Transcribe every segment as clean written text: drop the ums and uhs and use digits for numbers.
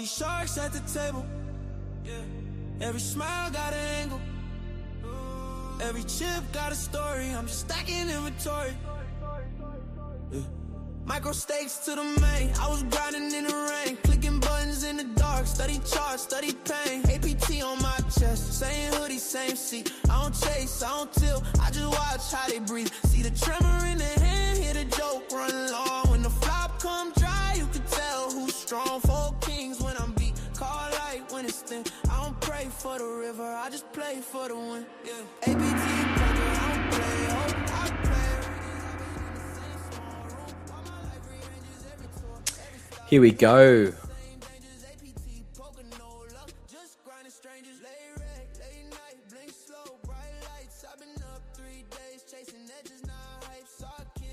these sharks at the table. Yeah. Every smile got an angle. Every chip got a story. I'm just stacking inventory. Yeah. Micro stakes to the main. I was grinding in the rain, clicking buttons in the dark. Study charts, study pain. Apt on my chest, same hoodie, same seat. I don't chase, I don't tilt, I just watch how they breathe. See the tremor in the hand, hear the joke run long. When the flop come dry, you can tell who's strong. 4 kings when I'm beat, call light when it's thin. I don't pray for the river, I just play for the win. Yeah. Apt poker, I don't play, hope I play. Here we go.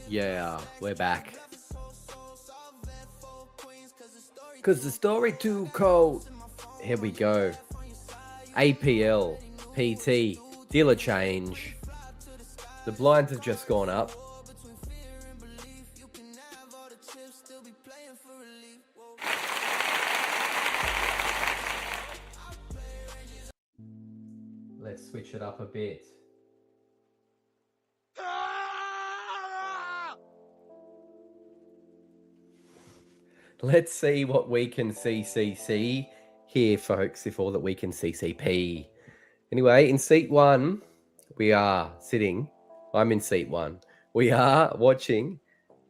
Yeah, we're back. Cause the story too cold. Here we go. APL, PT, dealer change. The blinds have just gone up. Let's switch it up a bit. Let's see what we can CCC here, folks, if all that we can CCP. Anyway, in seat 1, we are sitting. I'm in seat 1. We are watching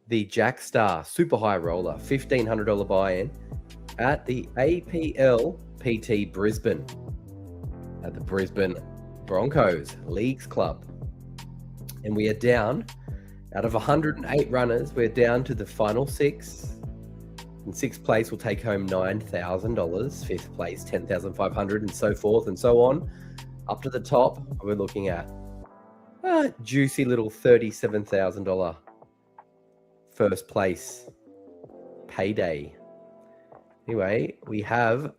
the Jackstar Super High Roller, $1,500 buy-in at the APL PT Brisbane, at the Brisbane Broncos Leagues Club. And we are down, out of 108 runners, we're down to the final 6. In 6th place, we'll take home $9,000. 5th place, $10,500, and so forth and so on. Up to the top, we're looking at a juicy little $37,000 first place payday. Anyway, we have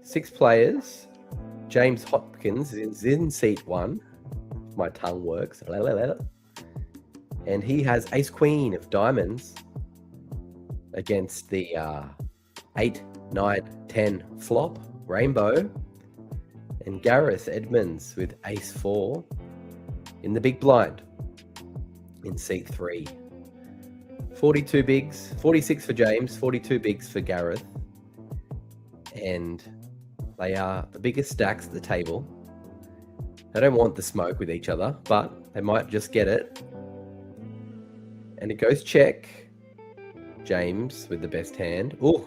6 players. James Hopkins is in seat 1. My tongue works. And he has Ace Queen of Diamonds against the 8, 9, 10 flop Rainbow. And Gareth Edmonds with Ace 4 in the big blind in seat 3. 42 bigs, 46 for James, 42 bigs for Gareth. And they are the biggest stacks at the table. They don't want the smoke with each other, but they might just get it. And it goes check. James with the best hand. Ooh.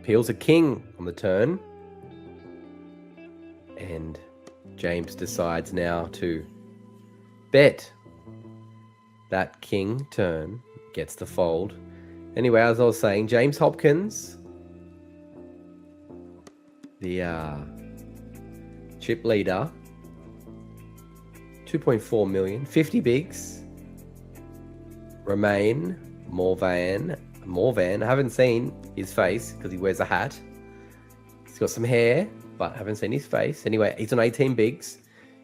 Peels a king on the turn. And James decides now to bet that king turn, gets the fold. Anyway, as I was saying, James Hopkins, the chip leader, 2.4 million, 50 bigs. Romain, Morvan. I haven't seen his face because he wears a hat. He's got some hair, but I haven't seen his face. Anyway, he's on 18 bigs.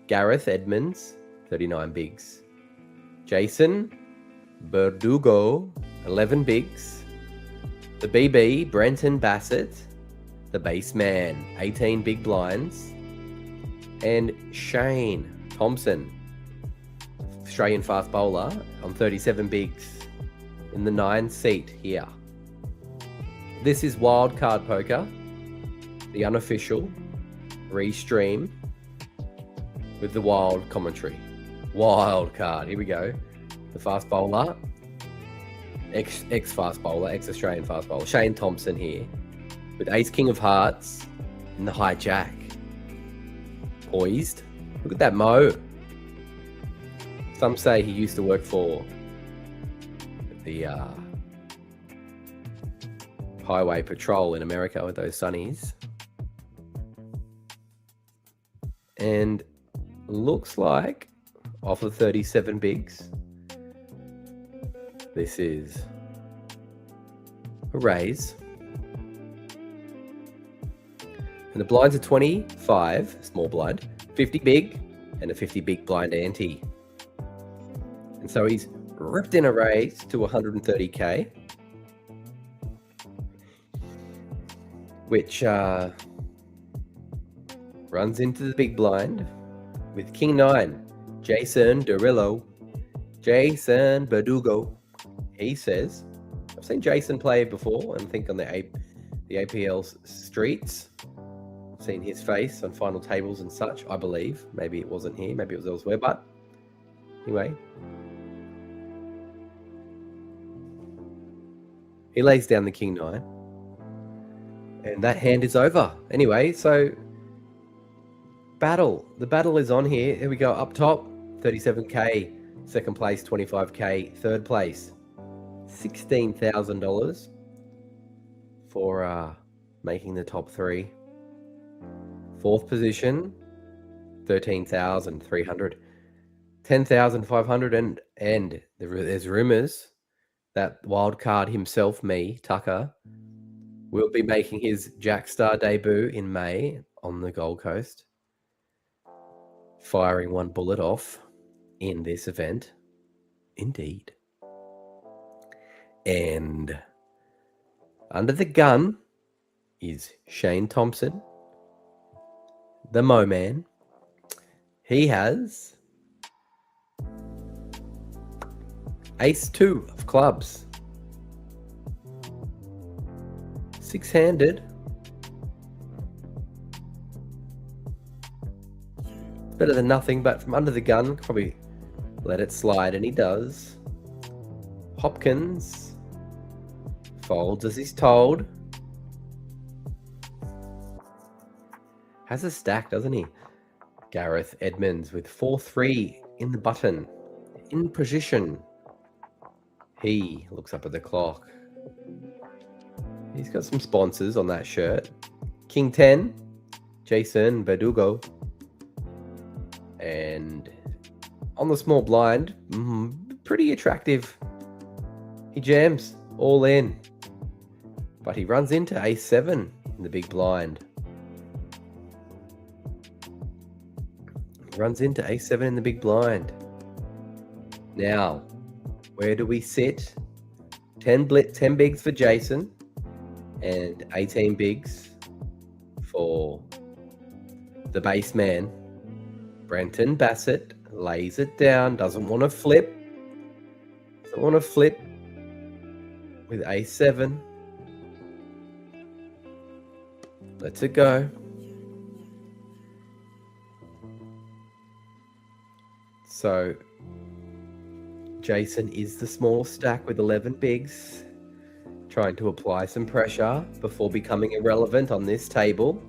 Gareth Edmonds, 39 bigs. Jason Verdugo, 11 bigs. The BB, Brenton Bassett, the base man, 18 big blinds. And Shane Thompson, Australian fast bowler, on 37 bigs in the 9 seat here. This is Wildcard Poker, the unofficial restream with the wild commentary. Wildcard, here we go. The fast bowler, ex-fast bowler, ex-Australian fast bowler, Shane Thompson here, with Ace King of Hearts in the hijack. Poised. Look at that mo. Some say he used to work for the highway patrol in America with those sunnies. And looks like off of 37 bigs, this is a raise. And the blinds are 25, small blind, 50 big, and a 50 big blind ante. And so he's ripped in a raise to 130k. which runs into the big blind with King 9, Jason Derulo. Jason Verdugo. He says, I've seen Jason play before, and I think on the APL's streets. I've seen his face on final tables and such, I believe. Maybe it wasn't here, maybe it was elsewhere, but anyway. He lays down the King 9. And that hand is over. Anyway, so battle. The battle is on here. Here we go. Up top, 37K. Second place, 25K. Third place, $16,000 for making the top three. Fourth position, 13,300. 10,500, and there's rumors that wild card himself, me, Tucker, will be making his Jackstar debut in May on the Gold Coast, firing one bullet off in this event. Indeed. And under the gun is Shane Thompson, the Mo Man. He has Ace 2 of clubs. Six-handed. It's better than nothing, but from under the gun, probably let it slide, and he does. Hopkins folds as he's told. Has a stack, doesn't he? Gareth Edmonds with 4-3 in the button. In position. He looks up at the clock. He's got some sponsors on that shirt. King 10, Jason Verdugo. And on the small blind, pretty attractive. He jams all in. But he runs into Ace 7 in the big blind. Runs into Ace 7 in the big blind. Now, where do we sit? 10 bigs for Jason and 18 bigs for the base man. Brenton Bassett lays it down, doesn't want to flip. Doesn't want to flip with Ace 7. Lets it go. So Jason is the small stack with 11 bigs, trying to apply some pressure before becoming irrelevant on this table.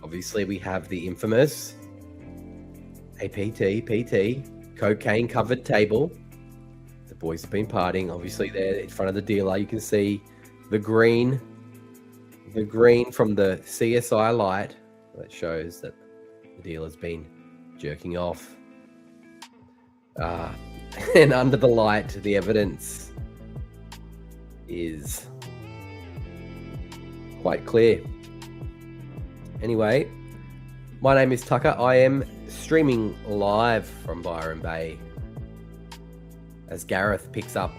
Obviously, we have the infamous Aplpt, PT, cocaine-covered table. The boys have been partying. Obviously, there in front of the dealer, you can see the green from the CSI light that shows that the dealer's been jerking off. And under the light, the evidence is quite clear. Anyway, my name is Tucker. I am streaming live from Byron Bay as Gareth picks up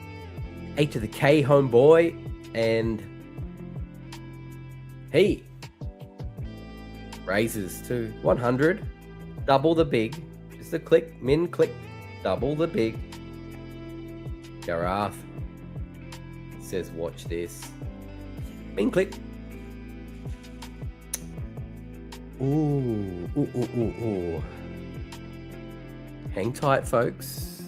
8 to the K, homeboy, and he raises to 100, double the big, just a click, min click, double the big. Gareth says, watch this. Min click. Ooh. Hang tight, folks.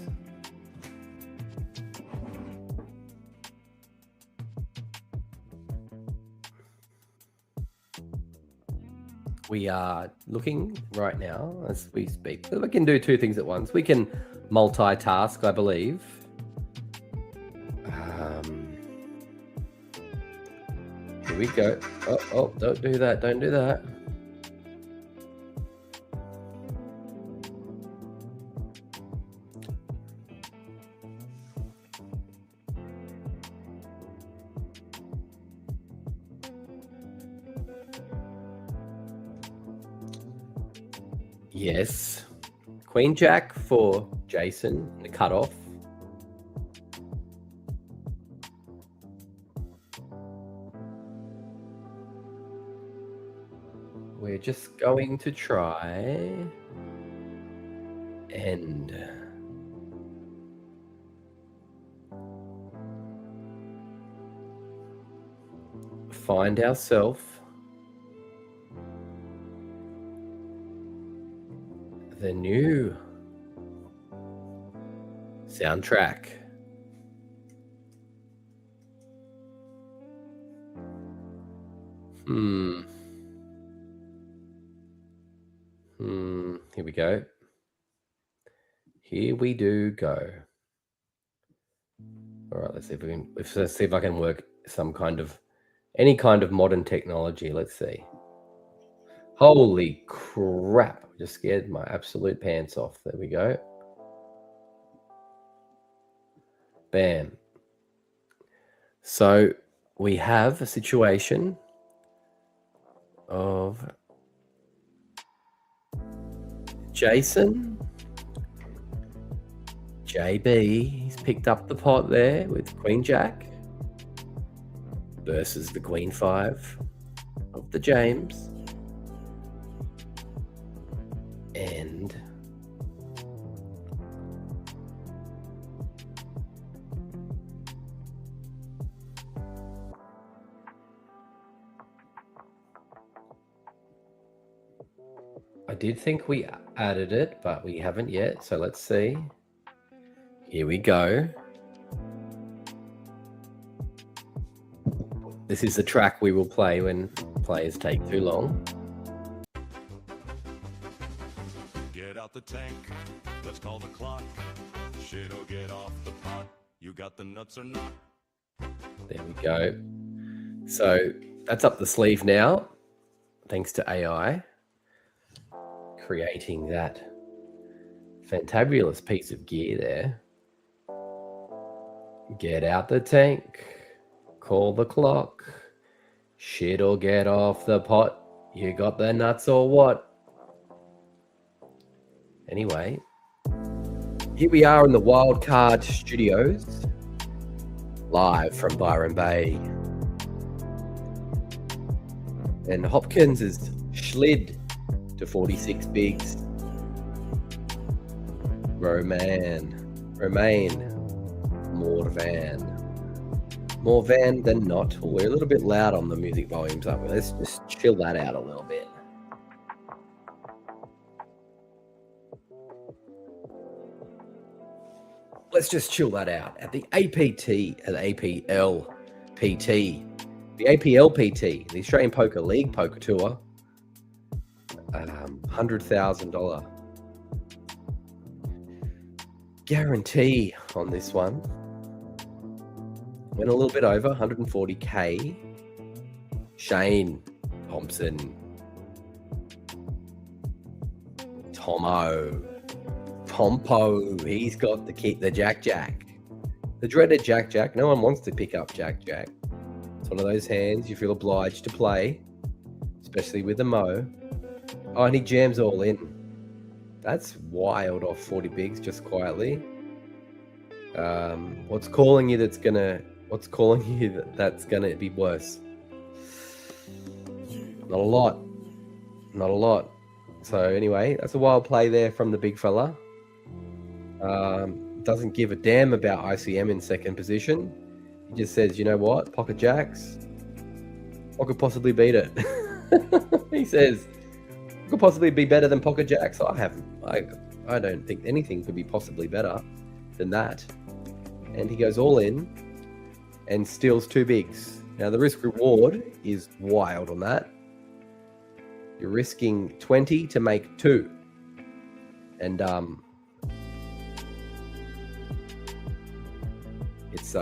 We are looking right now as we speak. We can do two things at once. We can multitask, I believe. Here we go. Oh, don't do that. Don't do that. Yes. Queen Jack for Jason, the cutoff. we're just going to try and find ourselves the new soundtrack. Here we go. Here we do go. All right, let's see if I can work any kind of modern technology. Let's see. Holy crap! I just scared my absolute pants off. There we go. Bam. So we have a situation of Jason, JB, he's picked up the pot there with Queen Jack versus the Queen 5 of the James. And I did think we added it, but we haven't yet. So let's see. Here we go. This is the track we will play when players take too long. Get out the tank, let's call the clock. Shit'll get off the pot. You got the nuts or not? There we go. So that's up the sleeve now, thanks to AI creating that fantabulous piece of gear there. Get out the tank, call the clock. Shit'll get off the pot. You got the nuts or what? Anyway, here we are in the Wildcard Studios, live from Byron Bay. And Hopkins has slid to 46 bigs. Remain more van than not. We're a little bit loud on the music volumes, aren't we? Let's just chill that out a little bit. Let's just chill that out. At the Aplpt, the Aplpt, the Australian Poker League Poker Tour, $100,000 guarantee on this one. Went a little bit over 140K. Shane Thompson, Pompo, he's got the Jack, the dreaded Jack. No one wants to pick up Jack. It's one of those hands you feel obliged to play, especially with the Mo. Oh, and he jams all in. That's wild off 40 bigs just quietly. What's calling you that's gonna be worse? Not a lot. So anyway, that's a wild play there from the big fella. Doesn't give a damn about ICM in second position. He just says, you know what, pocket jacks, I could possibly beat it. He says, could possibly be better than pocket jacks. I don't think anything could be possibly better than that. And he goes all in and steals two bigs. Now the risk reward is wild on that. You're risking 20 to make 2. And it's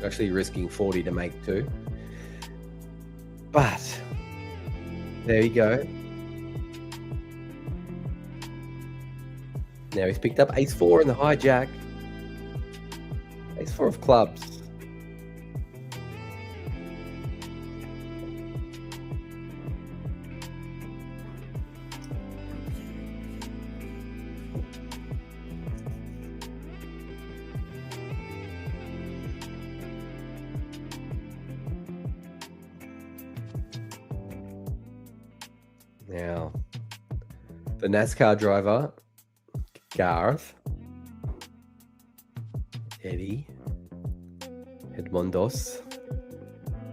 actually risking 40 to make 2. But there you go. Now he's picked up ace-4 in the hijack. Ace-4 of clubs. Now, the NASCAR driver, Garth, Eddie Edmondos,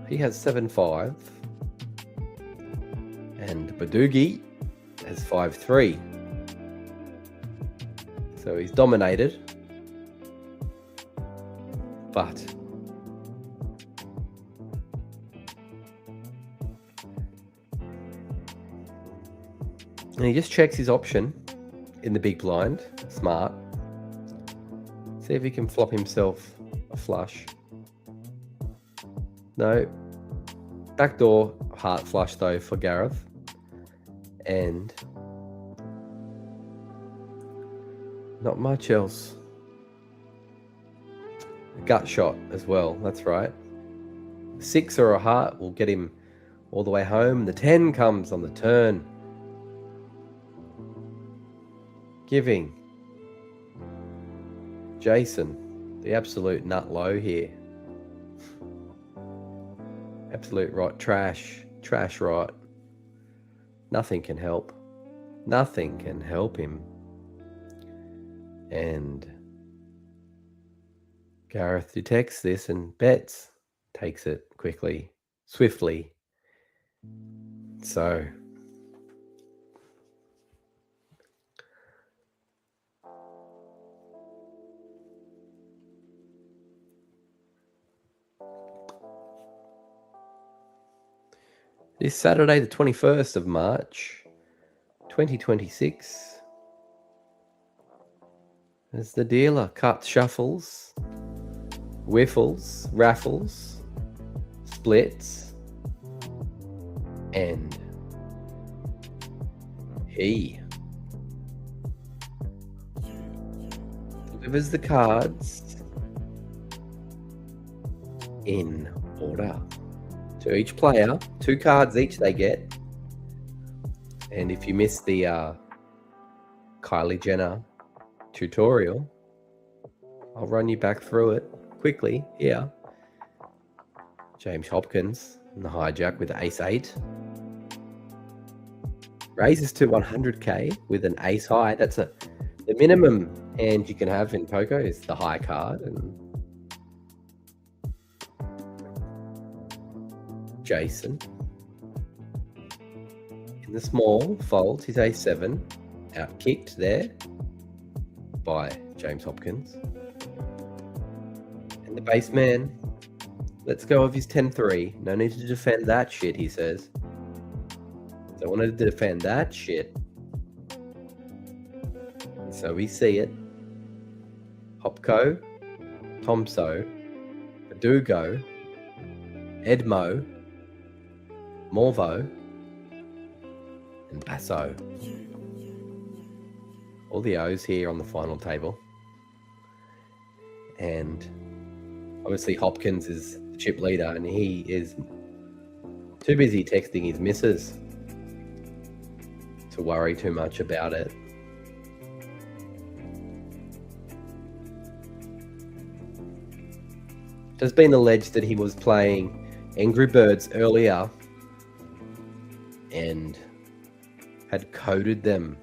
he has 7.5. And Badugi has 5.3. So he's dominated. But and he just checks his option in the big blind. Smart. See if he can flop himself a flush. No. Backdoor heart flush though for Gareth. And not much else. A gut shot as well, that's right. 6 or a heart will get him all the way home. The 10 comes on the turn, giving Jason the absolute nut low here. Absolute rot, trash rot. Nothing can help. Nothing can help him. And Gareth detects this and bets. Takes it quickly, swiftly. So this Saturday, the 21st of March, 2026, as the dealer cuts, shuffles, whiffles, raffles, splits, and he delivers the cards in order. To each player, 2 cards each they get. And if you missed the Kylie Jenner tutorial, I'll run you back through it quickly here. James Hopkins in the hijack with ace-8. Raises to 100k with an ace high. That's the minimum hand you can have in poker is the high card. And Jason in the small folds his ace-7, outkicked there by James Hopkins. And the base man lets go of his 10-3. No need to defend that shit, he says. So I wanted to defend that shit. So we see it. Hopko, Tomso, Badugo, Edmo, Morvo, and Basso. All the O's here on the final table. And obviously Hopkins is the chip leader and he is too busy texting his missus to worry too much about it. It has been alleged that he was playing Angry Birds earlier and had coded them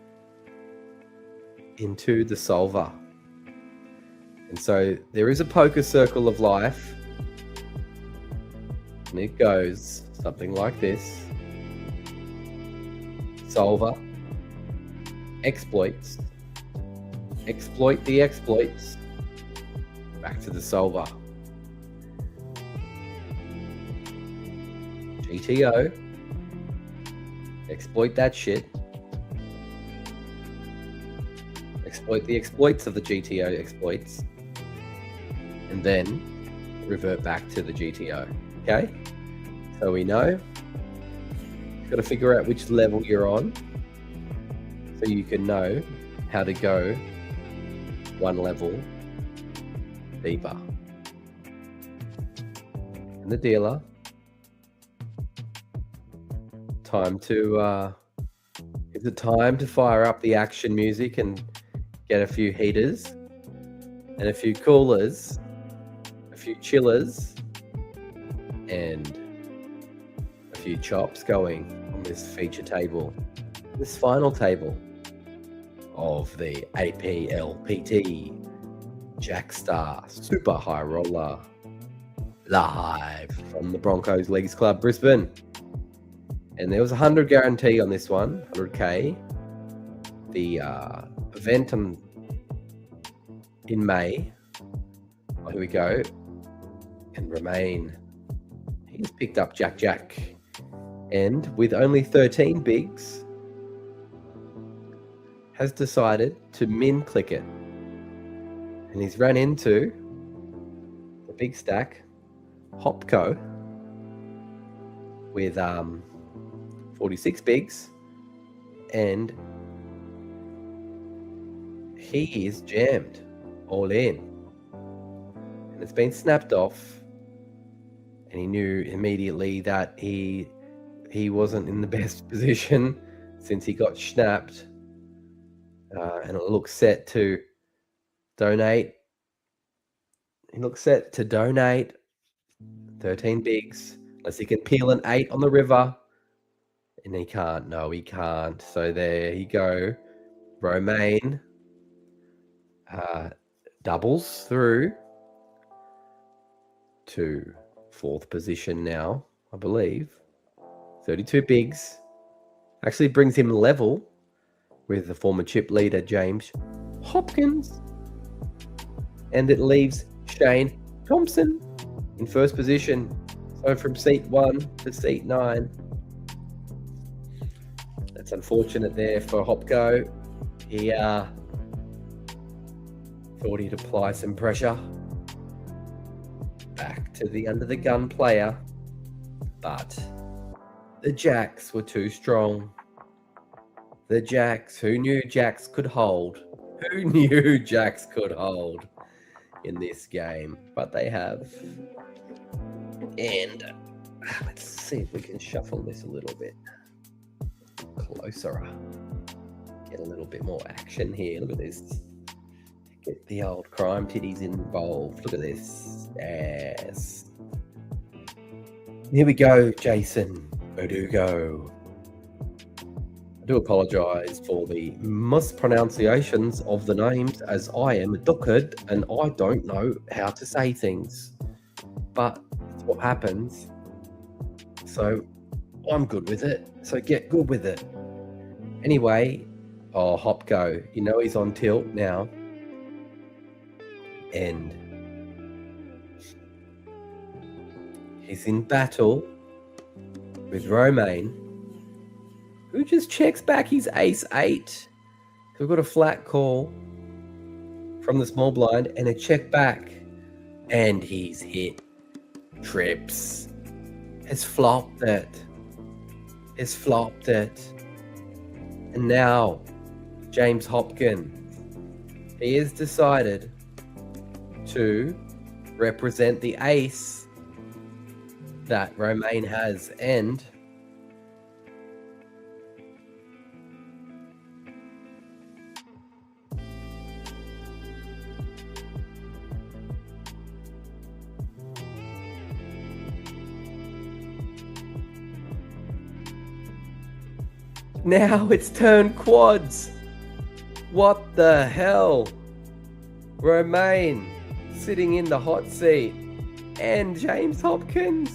into the solver. And so there is a poker circle of life, and it goes something like this. Solver, exploits, exploit the exploits, back to the solver. GTO, exploit that shit, exploit the exploits of the GTO exploits, and then revert back to the GTO. Okay? So we know you've got to figure out which level you're on so you can know how to go one level deeper. And the dealer, is it time to fire up the action music and get a few heaters and a few coolers, a few chillers, and a few chops going on this feature table. this final table of the Aplpt Jackstar Super High Roller, live from the Broncos Leagues Club, Brisbane. And there was 100 guarantee on this one, 100k. The event in May. Oh, here we go. And Remain. He's picked up Jack. And with only 13 bigs, has decided to min click it. And he's run into the big stack, Hopco, with 46 bigs, and he is jammed all in. And it's been snapped off, and he knew immediately that he wasn't in the best position since he got snapped. And it looks set to donate. He looks set to donate 13 bigs, unless he can peel an 8 on the river. And he can't. No, he can't. So there you go. Romain doubles through to 4th position now, I believe. 32 bigs. Actually brings him level with the former chip leader, James Hopkins. And it leaves Shane Thompson in 1st position. So from seat 1 to seat 9. That's unfortunate there for Hopco. He thought he'd apply some pressure back to the under the gun player, but the Jacks were too strong. The Jacks, who knew Jacks could hold? Who knew Jacks could hold in this game? But they have. And let's see if we can shuffle this a little bit closer. Get a little bit more action here. Look at this. Get the old crime titties involved. Look at this. Yes. Here we go, Jason Verdugo. I do apologise for the mispronunciations of the names, as I am a duckard and I don't know how to say things. But it's what happens. So I'm good with it. So get good with it. Anyway, Hopco, you know he's on tilt now. And he's in battle with Romain, who just checks back his ace-8. So we've got a flat call from the small blind and a check back. And he's hit trips. Has flopped it. And now, James Hopkins, he has decided to represent the ace that Romain has, and now it's turned quads. What the hell? Romain sitting in the hot seat, and James Hopkins.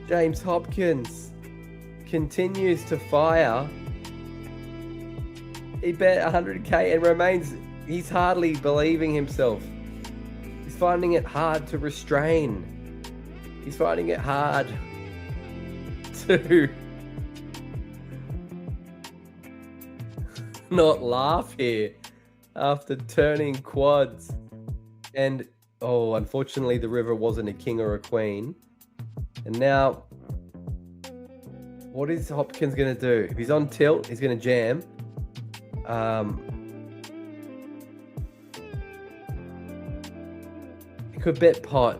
James Hopkins continues to fire. He bet 100k and he's hardly believing himself. He's finding it hard to restrain. He's finding it hard to not laugh here after turning quads. And unfortunately the river wasn't a king or a queen. And now what is Hopkins gonna do? If he's on tilt, he's gonna jam. He could bet pot.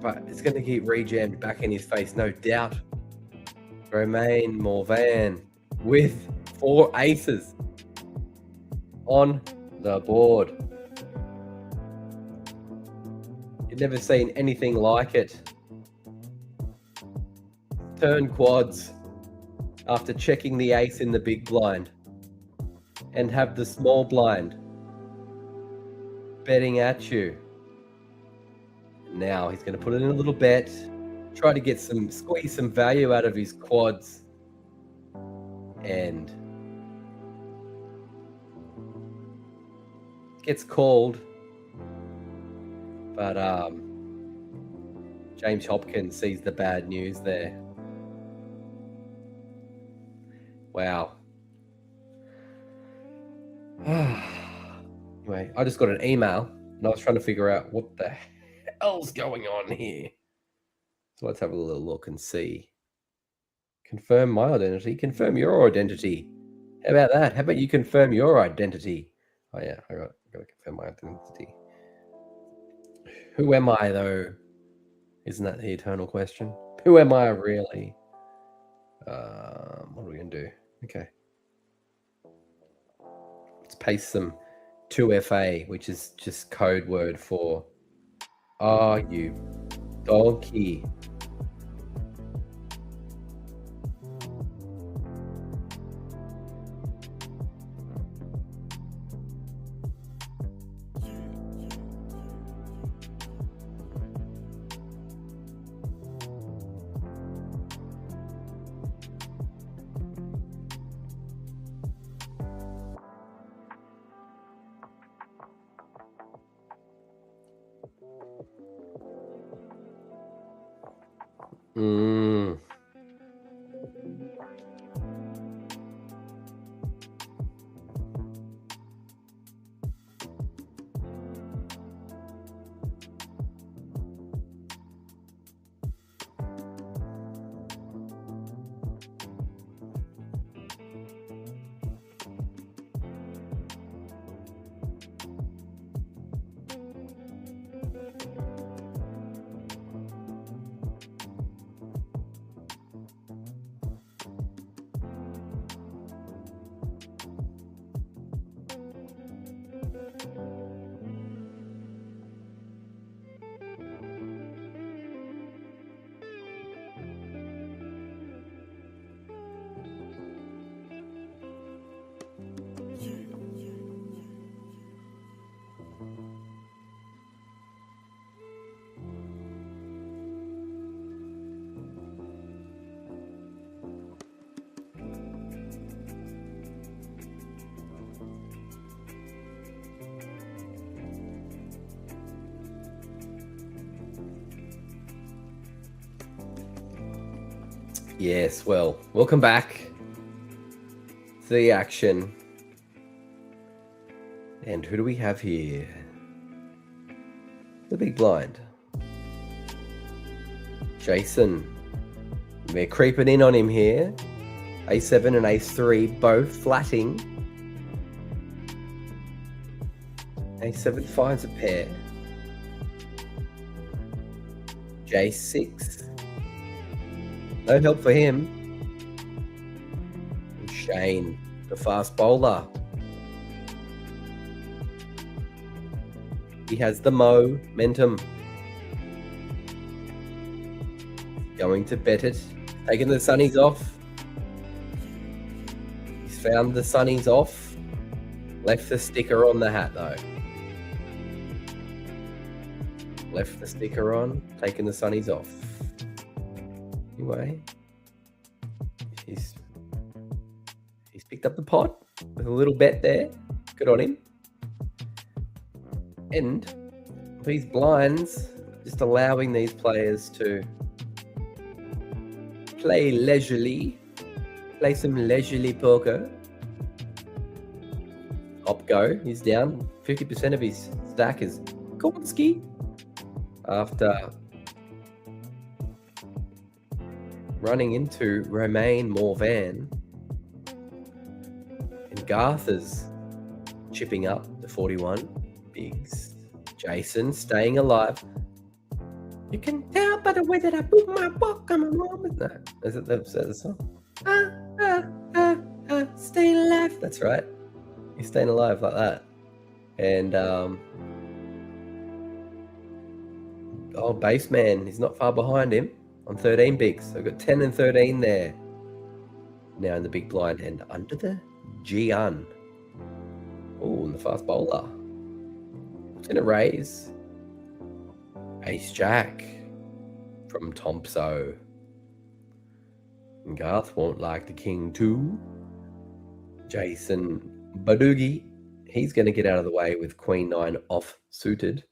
But it's gonna keep re-jammed back in his face, no doubt. Romain Morvan with 4 aces on the board. Never seen anything like it. Turn quads after checking the ace in the big blind and have the small blind betting at you. Now he's going to put in a little bet, try to squeeze some value out of his quads, and gets called. But James Hopkins sees the bad news there. Wow. Anyway, I just got an email and I was trying to figure out what the hell's going on here. So let's have a little look and see. Confirm my identity. Confirm your identity. How about that? How about you confirm your identity? Oh yeah, I got to confirm my identity. Who am I though? Isn't that the eternal question? Who am I really? What are we gonna do? Okay. Let's paste some 2FA, which is just code word for are you donkey? Yes, well, welcome back to the action. And who do we have here? The big blind. Jason. We're creeping in on him here. A7 and A3 both flatting. A7 finds a pair. J6. No help for him. And Shane, the fast bowler. He has the momentum. Going to bet it. Taking the sunnies off. He's found the sunnies off. Left the sticker on the hat though. Left the sticker on. Taking the sunnies off. Anyway, he's picked up the pot with a little bet there. Good on him. And these blinds just allowing these players to play leisurely, play some leisurely poker. Up go, he's down. 50% of his stack is Kornsky after running into Romain Morvan. And Garth is chipping up to 41. Biggs. Jason staying alive. You can tell by the way that I move my walk, I'm a woman. No, is it the song? Staying alive. That's right. He's staying alive like that. And Oh, Baseman, he's not far behind him on 13 bigs. So we've got 10 and 13 there. Now in the big blind and under the G-un. Oh, and the fast bowler. It's going to raise. Ace Jack from Thompson. And Garth won't like the king too. Jason Badugi. He's going to get out of the way with Queen 9 off suited.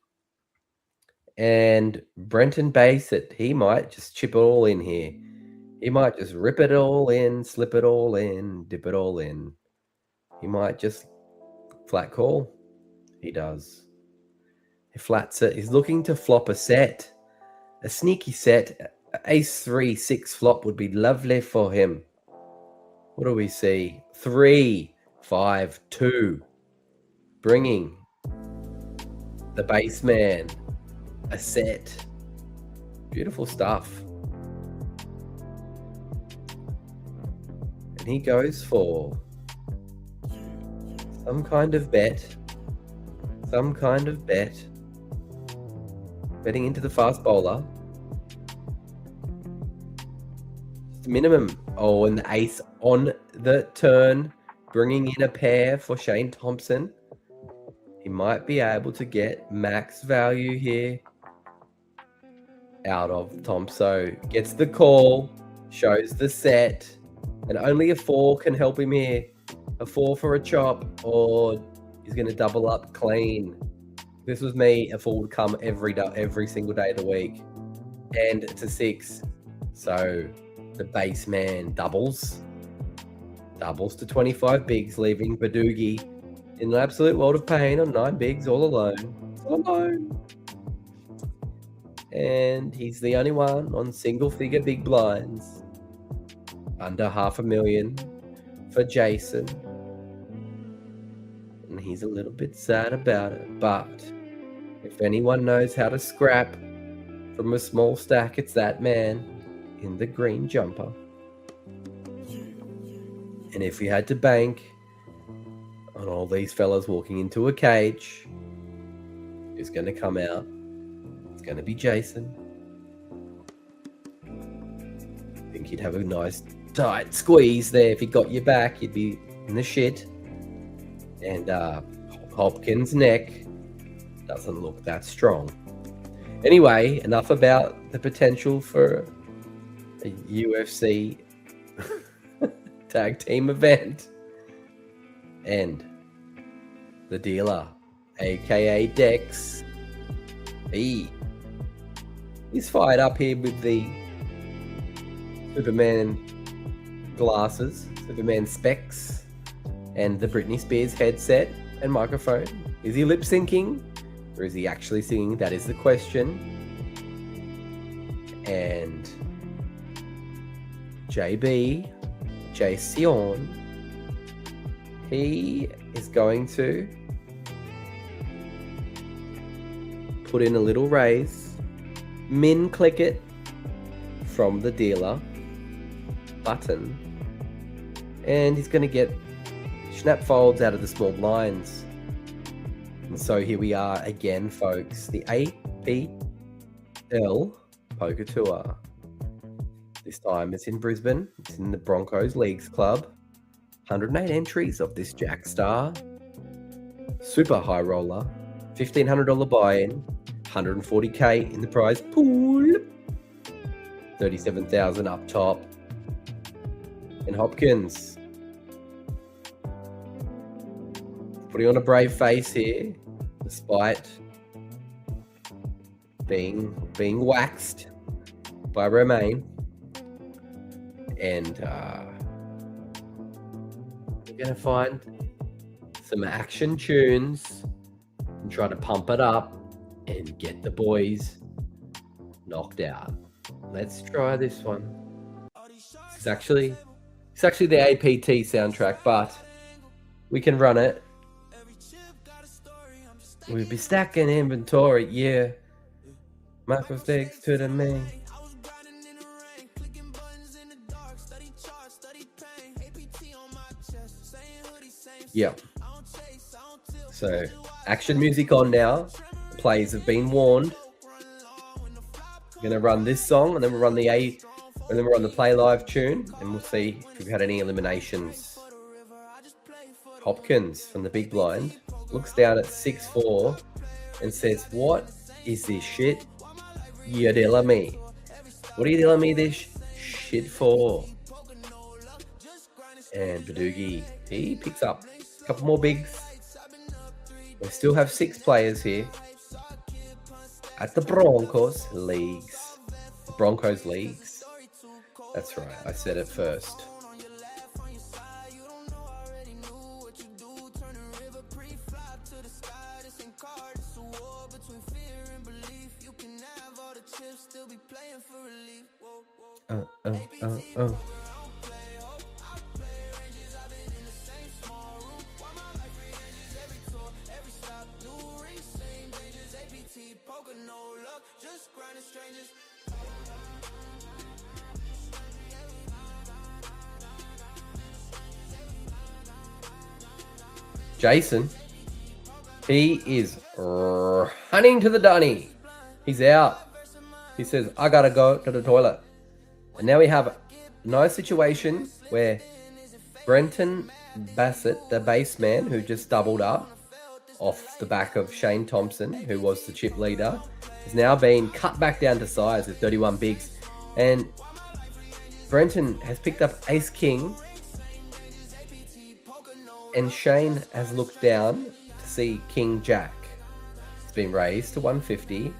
And Brenton Bassett, he might just chip it all in here. He might just rip it all in, slip it all in, dip it all in. He might just flat call. He does. He flats it. He's looking to flop a set. A sneaky set. Ace 3, 6 flop would be lovely for him. What do we see? 3, 5, 2. Bringing the baseman a set. Beautiful stuff. And he goes for some kind of bet. Some kind of bet. Betting into the fast bowler. Just minimum. Oh, and the ace on the turn. Bringing in a pair for Shane Thompson. He might be able to get max value here out of Thompson. Gets the call. Shows the set. And only a 4 can help him here. A 4 for a chop, or he's going to double up clean. If this was me, a 4 would come every single day of the week. And it's a 6. So the base man doubles. Doubles to 25 bigs, leaving Badugi in an absolute world of pain on 9 bigs all alone. All alone. And he's the only one on single figure big blinds. Under $500,000 for Jason. And he's a little bit sad about it. But if anyone knows how to scrap from a small stack, it's that man in the green jumper. And if we had to bank on all these fellas walking into a cage, who's going to come out? It's going to be Jason. I think he'd have a nice tight squeeze there. If he got you back, he'd be in the shit. And Hopkins' neck doesn't look that strong. Anyway, enough about the potential for a UFC tag team event. And the dealer, aka Dex, he's fired up here with the Superman glasses, Superman specs, and the Britney Spears headset and microphone. Is he lip syncing or is he actually singing? That is the question. And JB, Jason, he is going to put in a little raise, min click it from the dealer button, and he's going to get snap folds out of the small blinds. And so here we are again, folks, the APL Poker Tour. This time it's in Brisbane. It's in the Broncos Leagues Club. 108 entries of this Jackstar. Super high roller. $1,500 buy-in. 140k in the prize pool. 37,000 up top. And Hopkins putting on a brave face here, despite being waxed by Romain. And we're going to find some action tunes and try to pump it up and get the boys knocked out. Let's try this one. It's actually the APT soundtrack, but we can run it. We'll be stacking inventory, yeah. Micro stakes to the main. Yeah. So, action music on now. Players have been warned. We're going to run this song, and then we'll run and then we'll run the play live tune, and we'll see if we've had any eliminations. Hopkins from the big blind looks down at 6-4 and says, "What is this shit you're telling me? What are you telling me this shit for?" And Badoogie, he picks up a couple more bigs. We still have 6 players here at the Broncos Leagues. The Broncos Leagues. That's right, I said it first. Oh. Jason, he is running to the dunny. He's out. He says, "I gotta go to the toilet." And now we have a nice situation where Brenton Bassett, the baseman who just doubled up off the back of Shane Thompson, who was the chip leader, is now being cut back down to size with 31 bigs. And Brenton has picked up Ace King, and Shane has looked down to see King Jack. It's been raised to 150.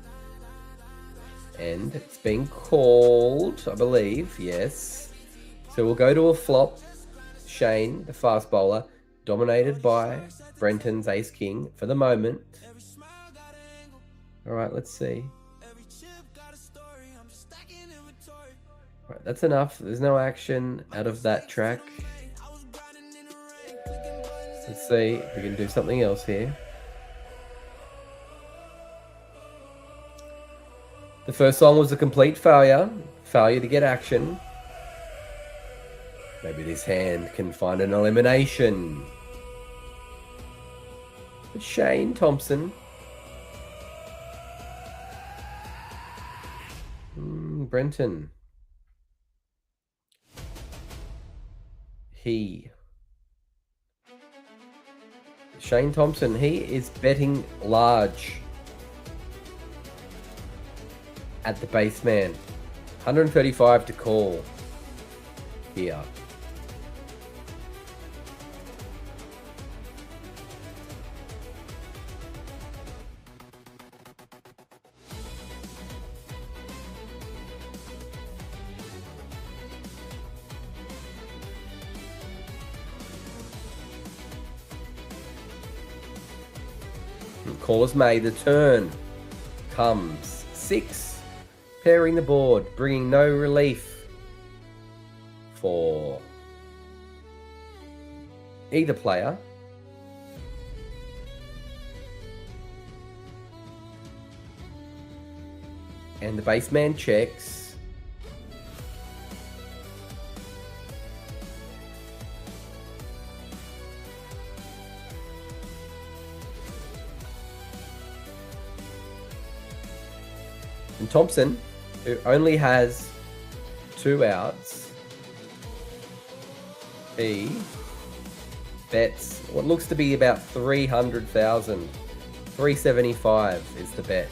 And it's been called, I believe, yes. So we'll go to a flop. Shane, the fast bowler, dominated by Brenton's Ace King for the moment. All right, let's see. All right, that's enough. There's no action out of that track. Let's see if we can do something else here. The first song was a complete failure. Failure to get action. Maybe this hand can find an elimination. But Shane Thompson. Brenton. Shane Thompson, he is betting large at the baseman. 135 to call here. Callers made. The turn comes 6, pairing the board, bringing no relief for either player. And the baseman checks. And Thompson, who only has 2 outs, he bets what looks to be about 300,000. 375 is the bet.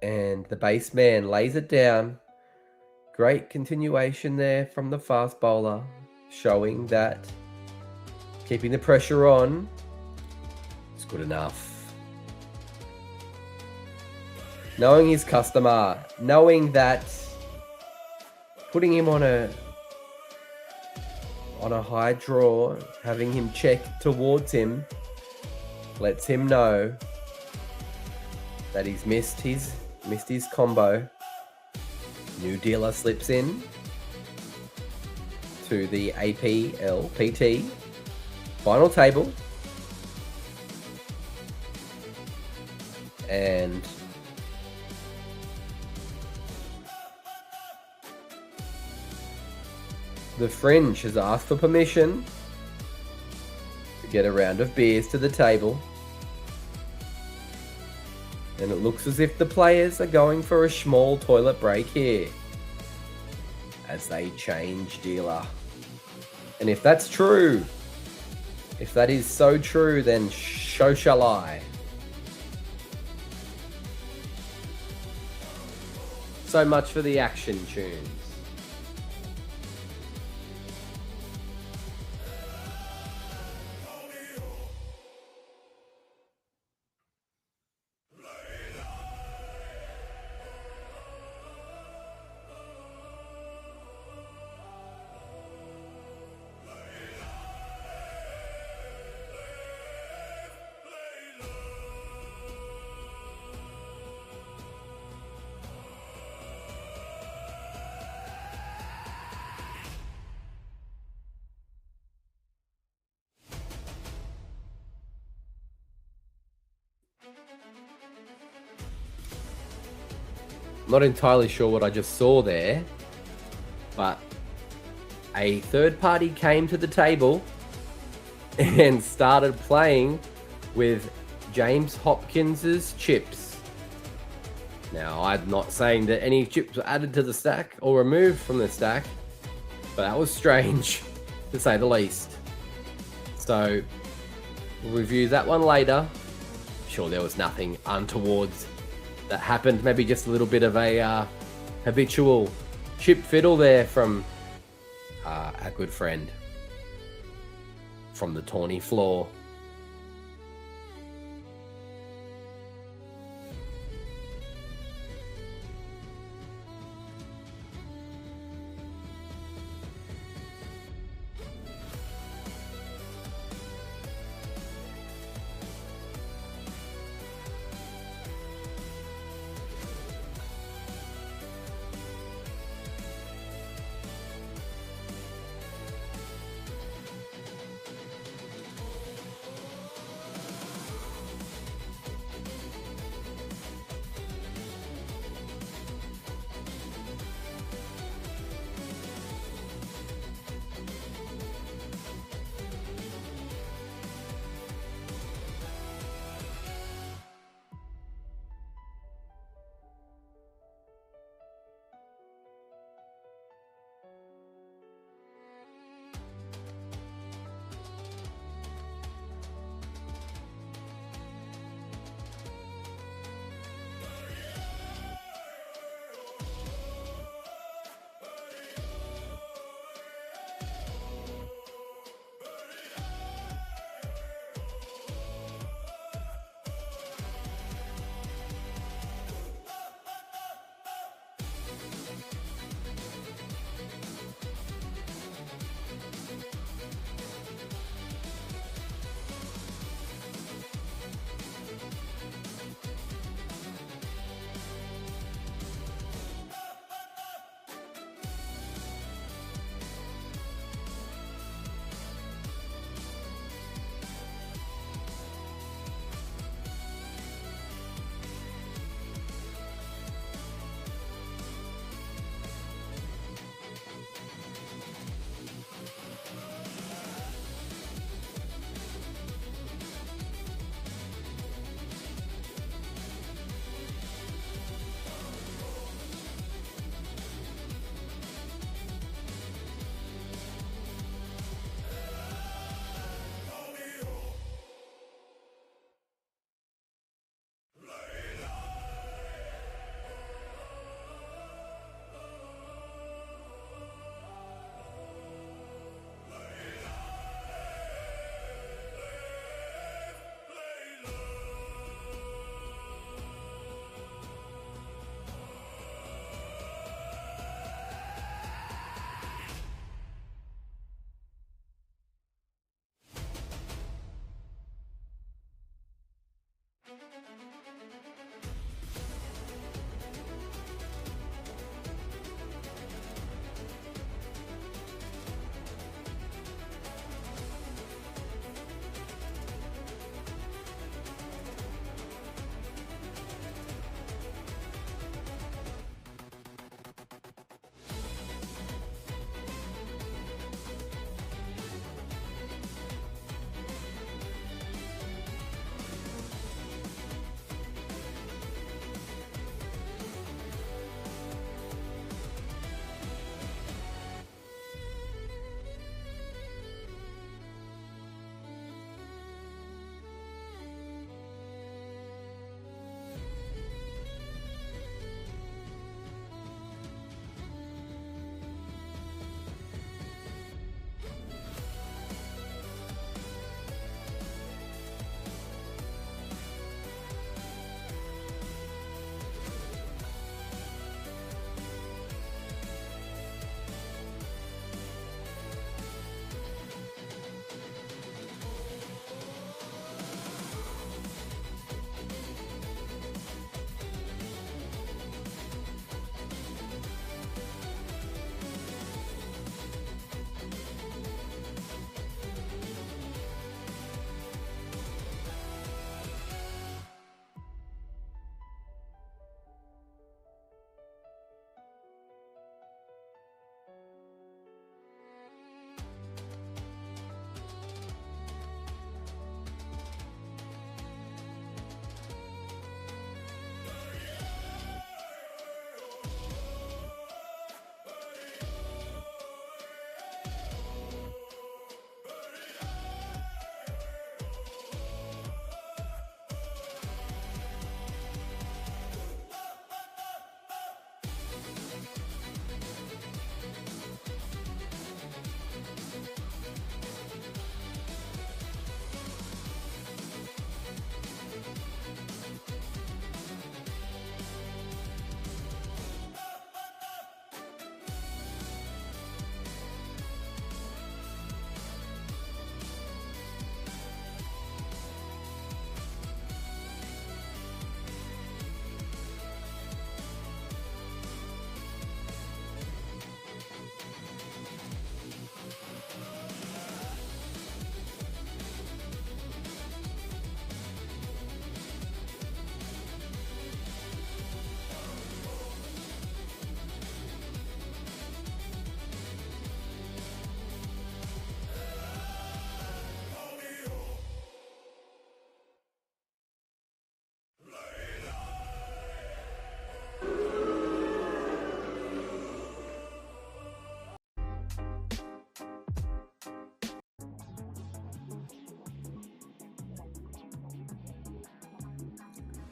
And the baseman lays it down. Great continuation there from the fast bowler, showing that keeping the pressure on is good enough. Knowing his customer, knowing that putting him on a high draw, having him check towards him, lets him know that he's missed his combo. New dealer slips in to the Aplpt final table, and The Fringe has asked for permission to get a round of beers to the table. And it looks as if the players are going for a small toilet break here as they change dealer. And if that's true, if that is so true, then so shall I. So much for the action tunes. Not entirely sure what I just saw there, but a third party came to the table and started playing with James Hopkins's chips. Now, I'm not saying that any chips were added to the stack or removed from the stack, but that was strange, to say the least. So, we'll review that one later. I'm sure there was nothing untoward that happened. Maybe just a little bit of a habitual chip fiddle there from our good friend from the tawny floor.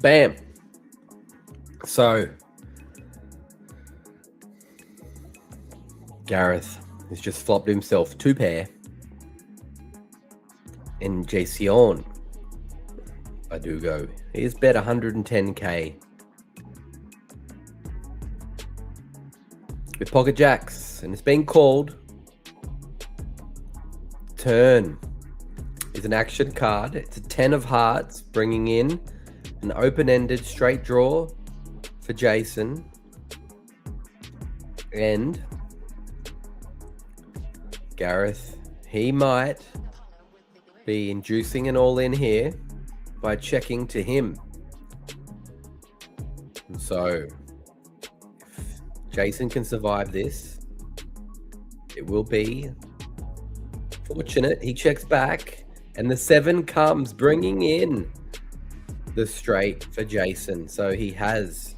Bam. So Gareth has just flopped himself 2 pair. And Jason, I do go. He's bet 110k. With pocket jacks, and it's been called. Turn is an action card. It's a 10 of hearts, bringing in an open-ended straight draw for Jason. And Gareth, he might be inducing an all-in here by checking to him. And so, if Jason can survive this, it will be fortunate. He checks back, and the 7 comes, bringing in the straight for Jason. So he has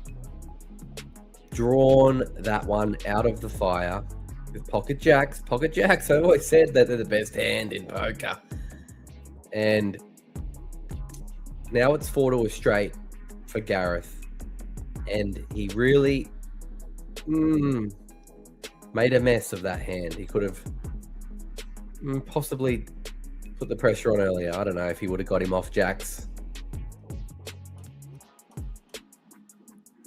drawn that one out of the fire with pocket jacks. Pocket jacks, I always said that they're the best hand in poker. And now it's 4 to a straight for Gareth. And he really made a mess of that hand. He could have possibly put the pressure on earlier. I don't know if he would have got him off jacks.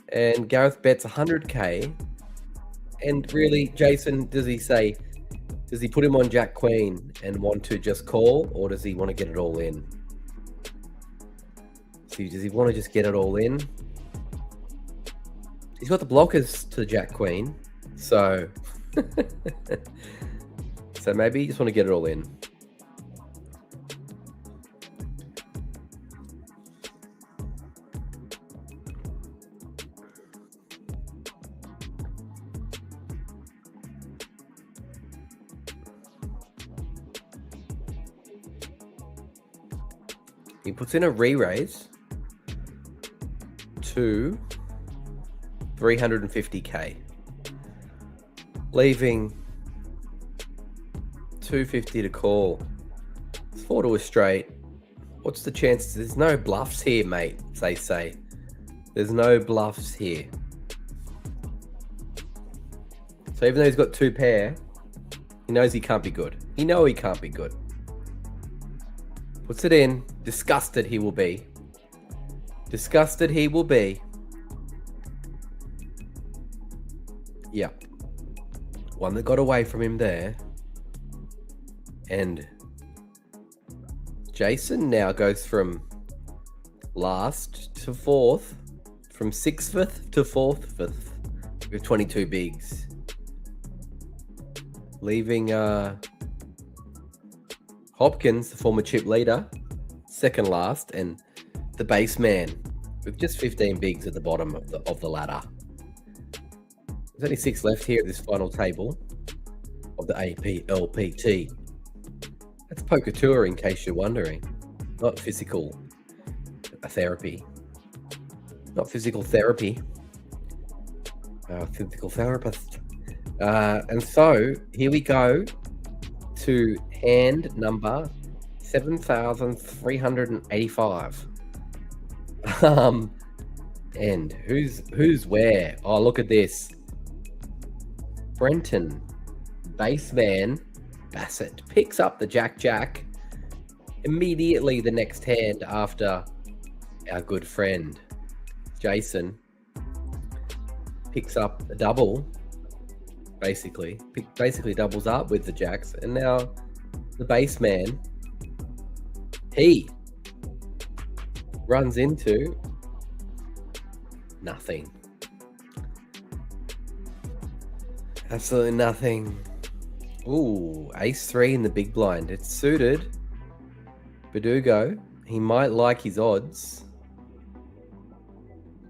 And Gareth bets 100k. And really, Jason, does he put him on Jack Queen and want to just call, or does he want to get it all in? See, does he want to just get it all in? He's got the blockers to Jack Queen, so so maybe you just want to get it all in. He puts in a re-raise to 350k, leaving 250 to call. It's 4 to a straight. What's the chances? There's no bluffs here, mate, they say. There's no bluffs here. So even though he's got 2 pair, he knows he can't be good. He can't be good. Puts it in. Disgusted he will be. Disgusted he will be. Yeah. One that got away from him there. And Jason now goes from last to 4th. From 6th to 4th with 22 bigs. Leaving Hopkins, the former chip leader, second last, and the base man with just 15 bigs at the bottom of the ladder. There's only 6 left here at this final table of the Aplpt. That's poker tour, in case you're wondering, not physical therapy. Not physical therapy. Physical therapist. And so here we go to hand number 7,385. And who's where? Oh, look at this. Brenton, baseman Bassett, picks up the Jack immediately the next hand after our good friend Jason picks up a double, basically doubles up with the jacks, and now the baseman, he runs into nothing. Absolutely nothing. Ooh, ace-3 in the big blind. It's suited. Badugo, he might like his odds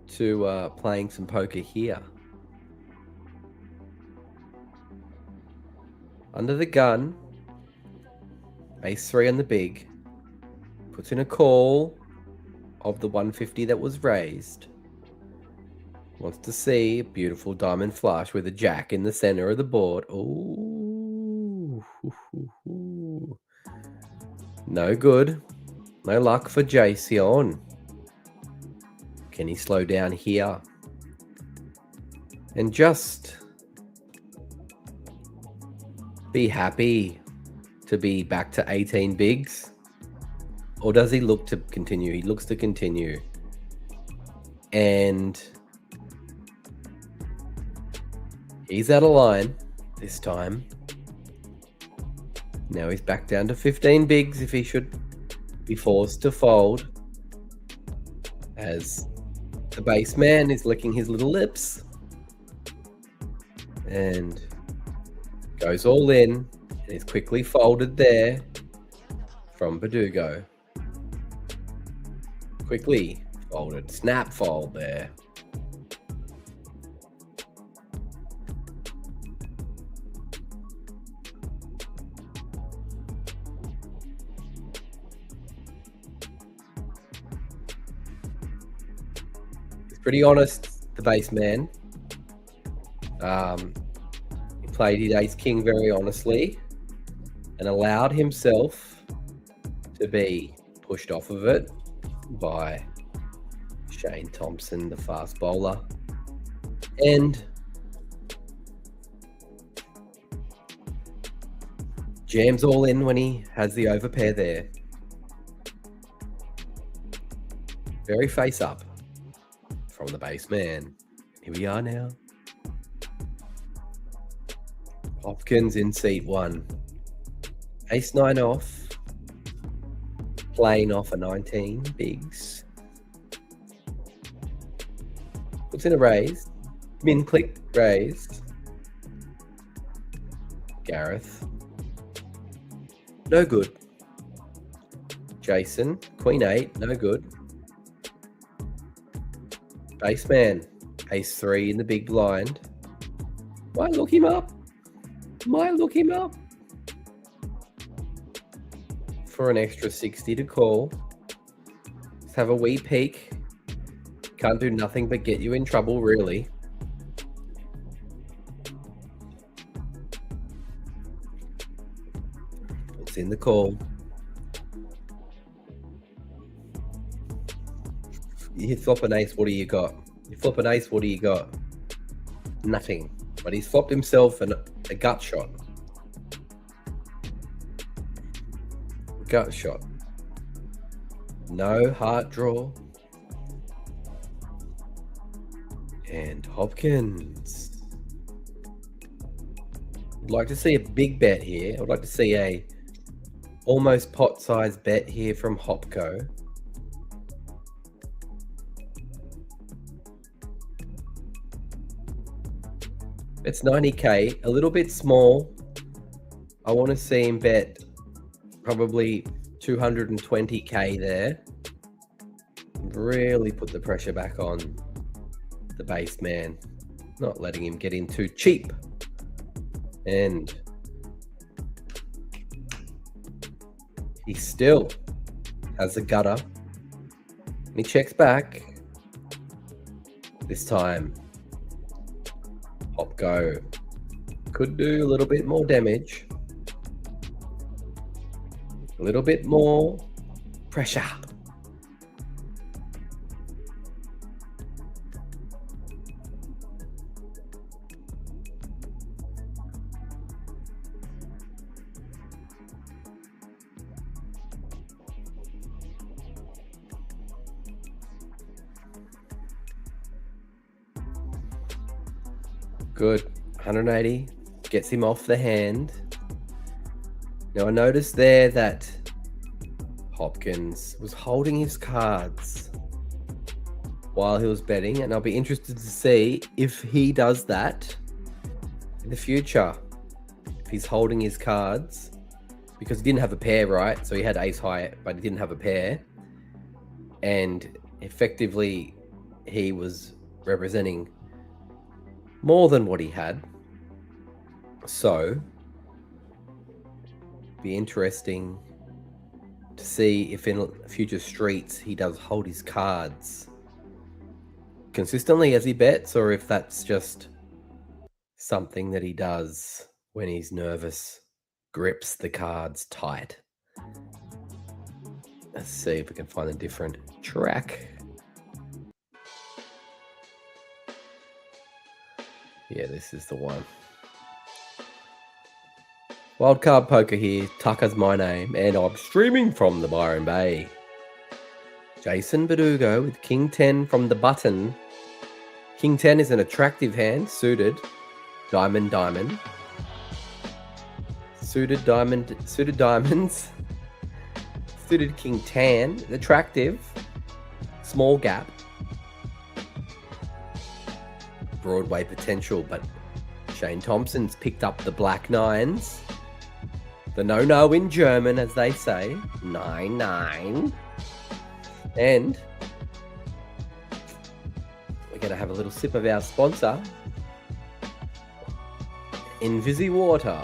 to playing some poker here. Under the gun, ace-3 on the big, puts in a call of the 150 that was raised. Wants to see a beautiful diamond flush with a jack in the center of the board. Ooh. No good. No luck for Jason. Can he slow down here? And just be happy to be back to 18 bigs? Or does he look to continue? He looks to continue. And he's out of line this time. Now he's back down to 15 bigs if he should be forced to fold. As the base man is licking his little lips. And goes all in. And is quickly folded there from Badugo. Quickly folded. Snap fold there. He's pretty honest, the base man. He played his ace king very honestly and allowed himself to be pushed off of it by Shane Thompson, the fast bowler, and jams all in when he has the overpair there. Very face up from the base man. Here we are now. Hopkins in seat 1. Ace 9 off. Playing off a 19 bigs. Puts in a raise. Min click raise. Gareth. No good. Jason. Queen 8. No good. Base man. Ace 3 in the big blind. Might look him up. Might look him up. For an extra 60 to call. Let's have a wee peek. Can't do nothing but get you in trouble, really. It's in the call. You flop an ace, what do you got? You flop an ace, what do you got? Nothing. But he's flopped himself a gut shot. Gut shot. No heart draw. And Hopkins. I'd like to see a big bet here. I'd like to see a almost pot-sized bet here from Hopco. It's 90k, a little bit small. I want to see him bet probably 220k there. Really put the pressure back on the base man, not letting him get in too cheap. And he still has a gutter. And he checks back. This time, Hopco could do a little bit more damage. A little bit more pressure. Good. 180 gets him off the hand. Now I noticed there that Hopkins was holding his cards while he was betting, and I'll be interested to see if he does that in the future. If he's holding his cards, because he didn't have a pair, right? So he had ace high, but he didn't have a pair. And effectively, he was representing more than what he had. So, be interesting to see if in future streets he does hold his cards consistently as he bets, or if that's just something that he does when he's nervous, grips the cards tight. Let's see if we can find a different track. Yeah, this is the one. Wildcard poker here. Tucker's my name, and I'm streaming from the Byron Bay. Jason Verdugo with King 10 from the button. King 10 is an attractive hand, suited. Diamond, diamond. Suited diamonds. Suited King 10. Attractive. Small gap. Broadway potential, but Shane Thompson's picked up the black nines. The no-no in German, as they say. 9-9. And we're going to have a little sip of our sponsor, Invisi Water.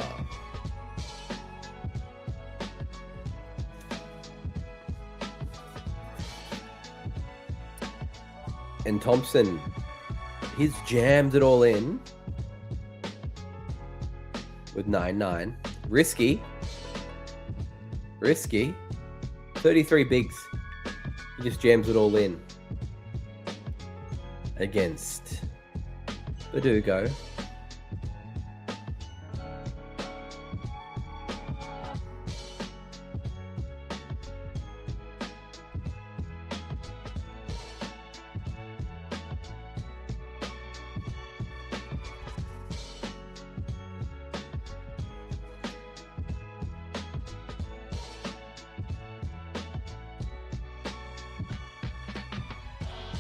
And Thompson, he's jammed it all in with 9-9. Risky. 33 bigs. He just jams it all in against Verdugo.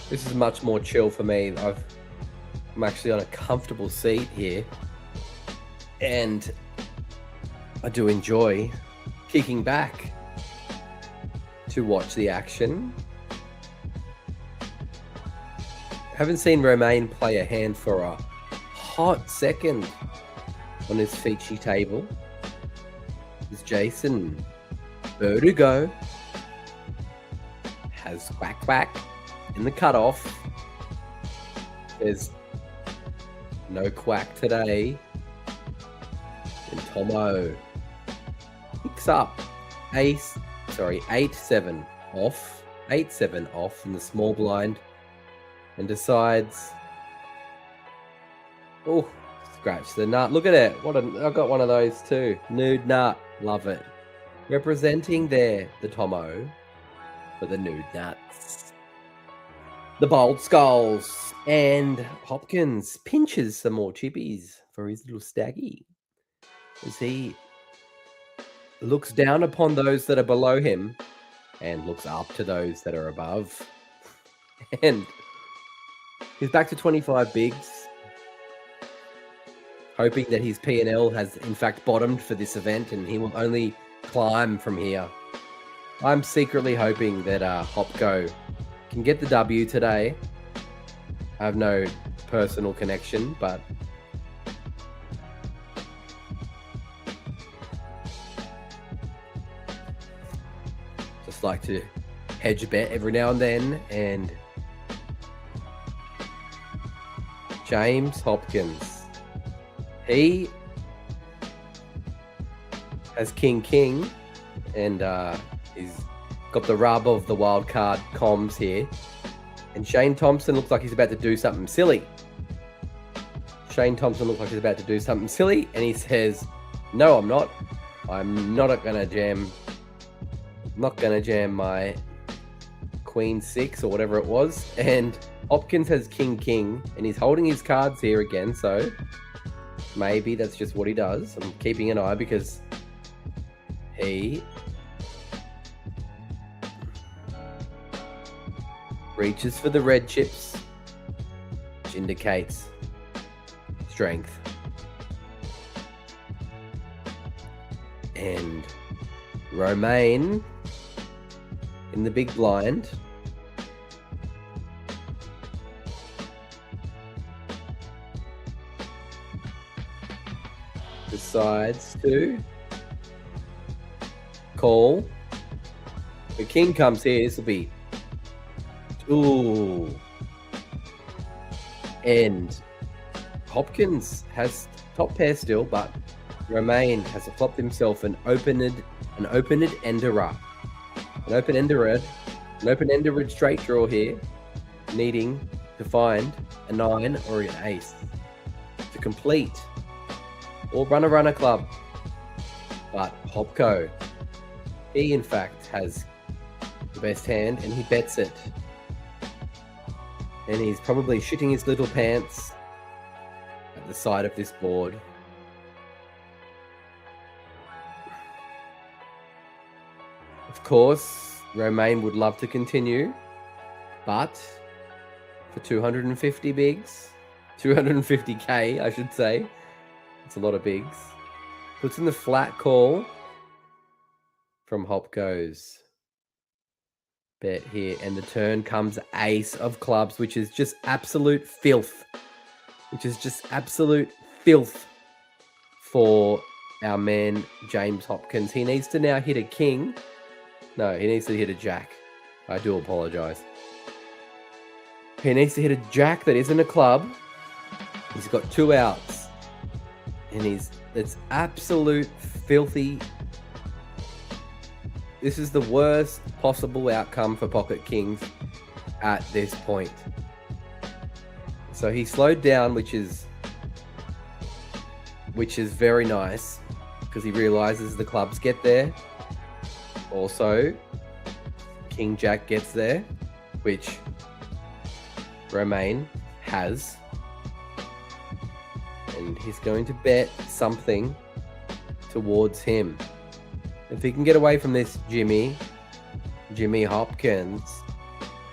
This is much more chill for me. I'm actually on a comfortable seat here, and I do enjoy kicking back to watch the action. Haven't seen Romain play a hand for a hot second on his feature table. As Jason Verdugo has quack in the cutoff. There's no quack today. And Tomo picks up 8-7 off. 8-7 off in the small blind and decides, oh, scratch the nut. Look at it. I've got one of those too. Nude nut. Love it. Representing there the Tomo for the nude nuts. The bold skulls, and Hopkins pinches some more chippies for his little staggy as he looks down upon those that are below him and looks up to those that are above. And he's back to 25 bigs, hoping that his P&L has in fact bottomed for this event and he will only climb from here. I'm secretly hoping that Hopko can get the W today. I have no personal connection, but just like to hedge a bet every now and then. And James Hopkins, he has King and he's got the rub of the wild card comms here. And Shane Thompson looks like he's about to do something silly. And he says, no, I'm not. I'm not going to jam. I'm not going to jam my Queen 6 or whatever it was. And Hopkins has King, and he's holding his cards here again. So maybe that's just what he does. I'm keeping an eye because he reaches for the red chips, which indicates strength. And Romain in the big blind decides to call. The king comes here. This will be and Hopkins has top pair still, but Romain has flopped himself an open-ended enderer. An open-ended straight draw here, needing to find a 9 or an ace to to complete or run a runner club. But Hopko, he in fact has the best hand and he bets it. And he's probably shitting his little pants at the side of this board. Of course, Romain would love to continue, but for 250 bigs, 250k, I should say, it's a lot of bigs. Puts in the flat call from Hopko's bet here, and the turn comes ace of clubs, which is just absolute filth. For our man James Hopkins. He needs to now hit a king. No, he needs to hit a jack. I do apologize. He needs to hit a jack that isn't a club. He's got 2 outs. And it's absolute filthy. This is the worst possible outcome for Pocket Kings at this point. So he slowed down, which is very nice, because he realizes the clubs get there. Also, King Jack gets there, which Romain has. And he's going to bet something towards him. If he can get away from this Jimmy Hopkins,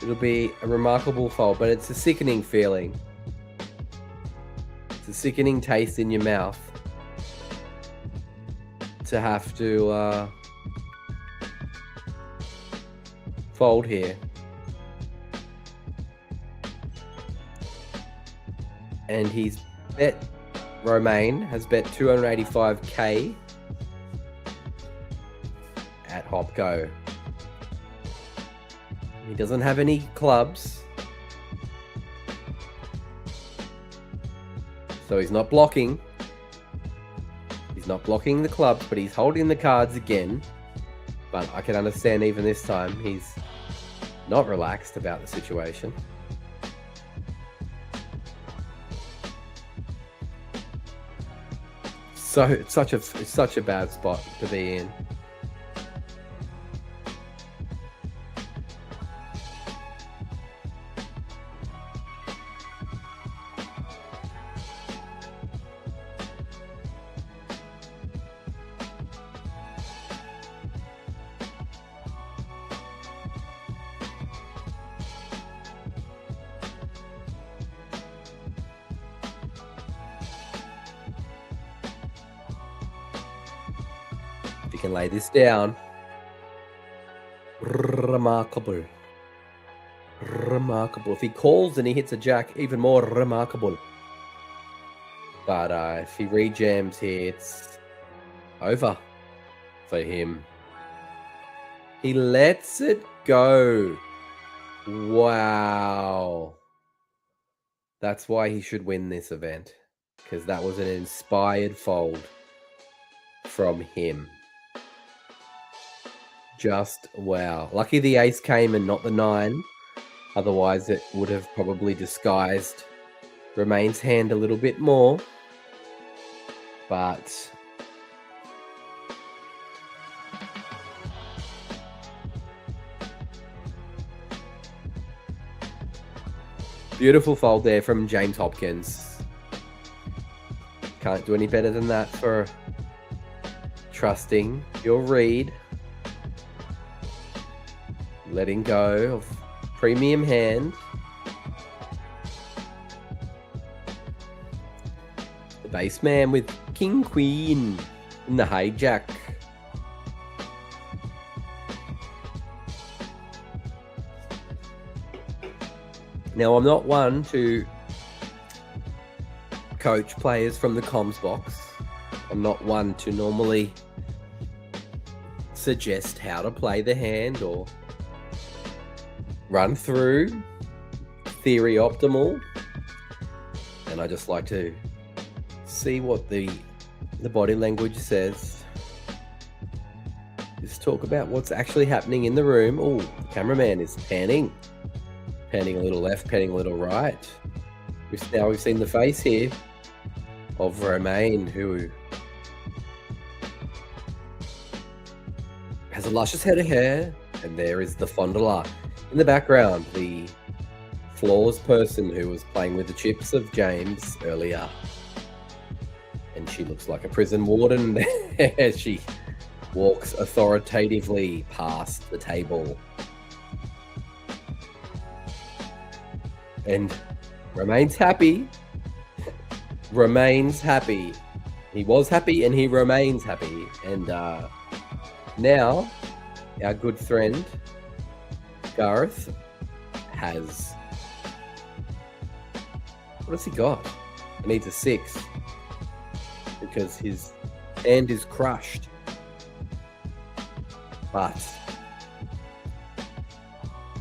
it'll be a remarkable fold, but it's a sickening feeling. It's a sickening taste in your mouth to have to fold here. And he's bet, Romain has bet 285k at Hopko. He doesn't have any clubs, so he's not blocking. He's not blocking the clubs, but he's holding the cards again. But I can understand even this time he's not relaxed about the situation. So it's such a bad spot to be in. If you can lay this down, remarkable. If he calls and he hits a jack, even more remarkable. But if he rejams here, it's over for him. He lets it go. Wow. That's why he should win this event, because that was an inspired fold from him. Just wow. Lucky the ace came and not the 9. Otherwise, it would have probably disguised Romain's hand a little bit more. But beautiful fold there from James Hopkins. Can't do any better than that for trusting your read. Letting go of premium hand. The base man with King Queen in the hijack. Now, I'm not one to coach players from the comms box. I'm not one to normally suggest how to play the hand or run through theory optimal, and I just like to see what the body language says. Just talk about what's actually happening in the room. Oh, the cameraman is panning a little left, panning a little right. Now we've seen the face here. of Romaine, who has a luscious head of hair, and there is the fondler in the background, the floors person who was playing with the chips of James earlier. And she looks like a prison warden there. She walks authoritatively past the table. And Romaine's happy. Remains happy. He was happy and he remains happy. And now our good friend Gareth has... what has he got? He needs a 6 because his hand is crushed. But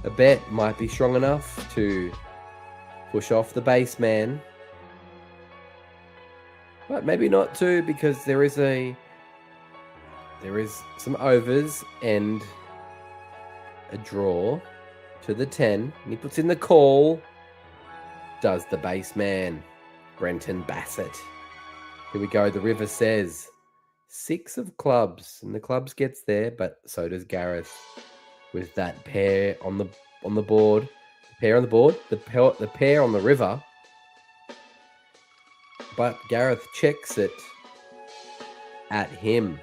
a bet might be strong enough to push off the base man. But maybe not too, because there is some overs and a draw to the 10. And he puts in the call. Does the base man, Brenton Bassett. Here we go. The river says 6 of clubs, and the clubs gets there, but so does Gareth with that pair on the board. The pair on the board, the pair on the river. But Gareth checks it at him.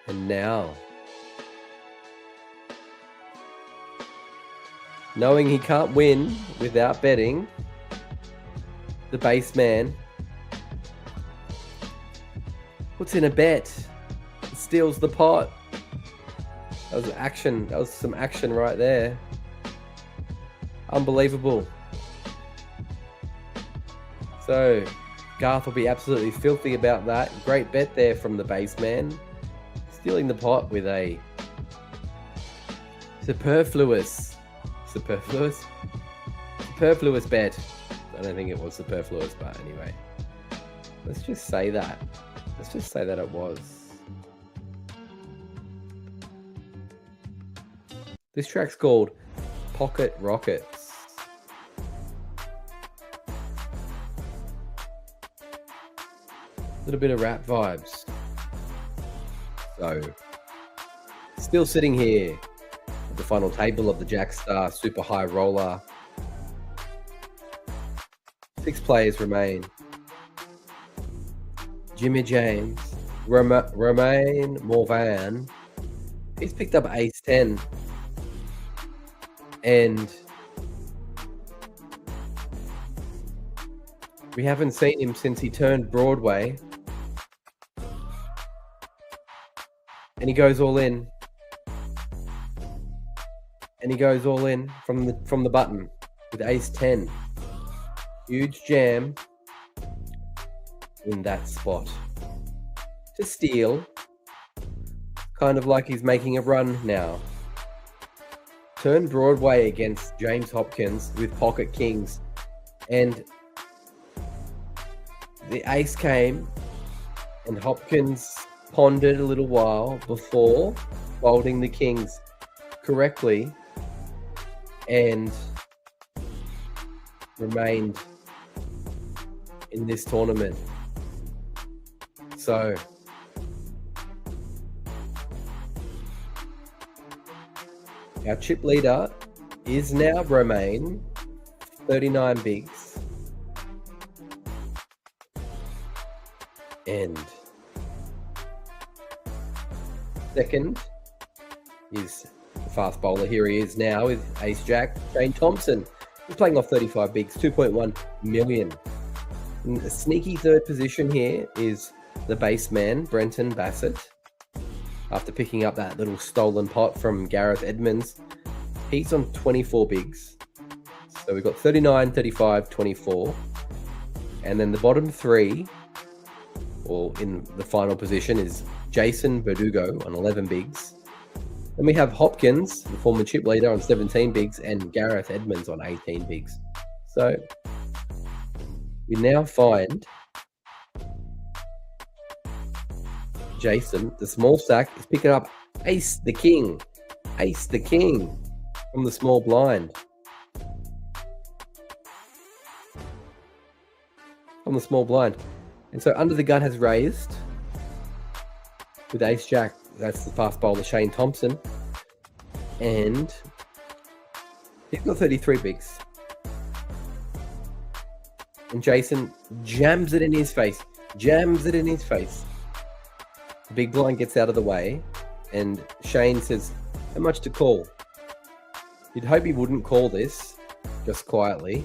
And now, knowing he can't win without betting, the base man puts in a bet, steals the pot. That was action. That was some action right there. Unbelievable. So Garth will be absolutely filthy about that. Great bet there from the base man. Stealing the pot with a superfluous bet. I don't think it was superfluous, but anyway. Let's just say that it was. This track's called Pocket Rockets. A little bit of rap vibes. So, still sitting here at the final table of the Jackstar Super High Roller. 6 players remain. Jimmy James, Romain Morvan. He's picked up ace 10. And we haven't seen him since he turned Broadway. And he goes all in. And he goes all in from the button with ace 10. Huge jam in that spot to steal. Kind of like he's making a run now. Turn Broadway against James Hopkins with pocket kings, and the ace came, and Hopkins pondered a little while before folding the kings correctly and remained in this tournament. So our chip leader is now Romain, 39 bigs. And second is the fast bowler. Here he is now with Ace Jack, Shane Thompson. He's playing off 35 bigs, 2.1 million. In a sneaky third position here is the base man, Brenton Bassett. After picking up that little stolen pot from Gareth Edmonds, he's on 24 bigs. So we've got 39, 35, 24. And then the bottom 3, or in the final position, is Jason Verdugo on 11 bigs. Then we have Hopkins, the former chip leader, on 17 bigs, and Gareth Edmonds on 18 bigs. So we now find Jason, the small stack, is picking up Ace the King from the small blind. on the small blind. And so under the gun has raised with ace jack. That's the fast bowler Shane Thompson. And he's got 33 bigs. And Jason jams it in his face. Jams it in his face. The big blind gets out of the way. And Shane says, how much to call? You'd hope he wouldn't call this, just quietly.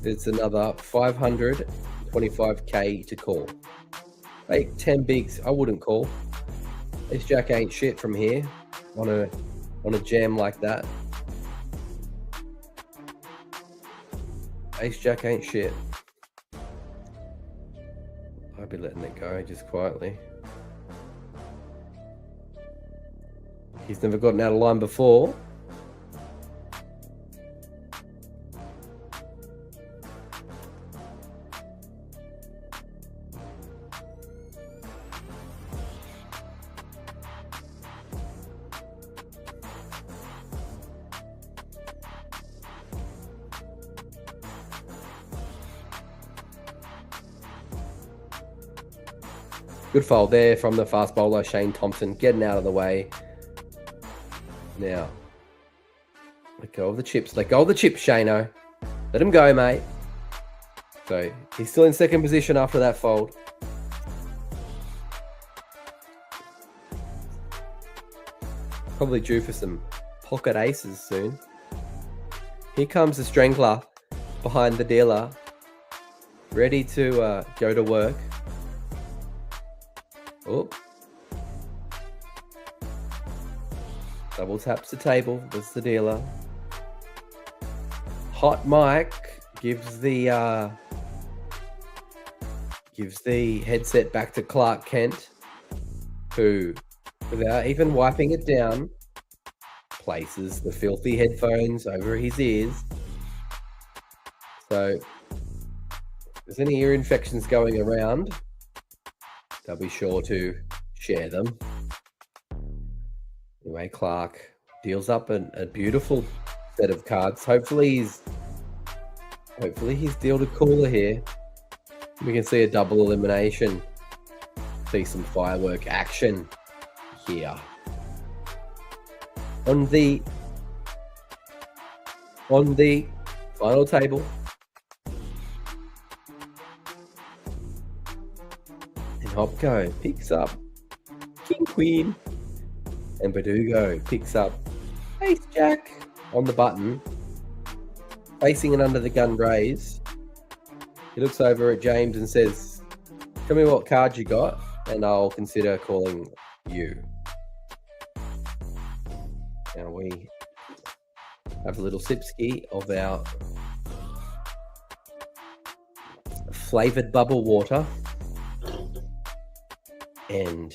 It's another 525k to call. Hey, 10 bigs, I wouldn't call. Ace jack ain't shit from here on a jam like that. Ace jack ain't shit. I'd be letting it go just quietly. He's never gotten out of line before. Good fold there from the fast bowler, Shane Thompson, getting out of the way. Now, let go of the chips. Let go of the chips, Shano. Let him go, mate. So, he's still in second position after that fold. Probably due for some pocket aces soon. Here comes the strangler behind the dealer. Ready to go to work. Oh. Double taps the table. That's the dealer. Hot Mike gives the headset back to Clark Kent, who, without even wiping it down, places the filthy headphones over his ears. So, if there's any ear infections going around, they'll be sure to share them. Anyway, Clark deals up a beautiful set of cards. Hopefully he's dealt a cooler here. We can see a double elimination. See some firework action here. On the final table. And Hopko picks up King Queen. And Badugo picks up Ace Jack on the button, facing an under the gun raise. He looks over at James and says, tell me what card you got and I'll consider calling you. Now we have a little sipski of our flavoured bubble water. And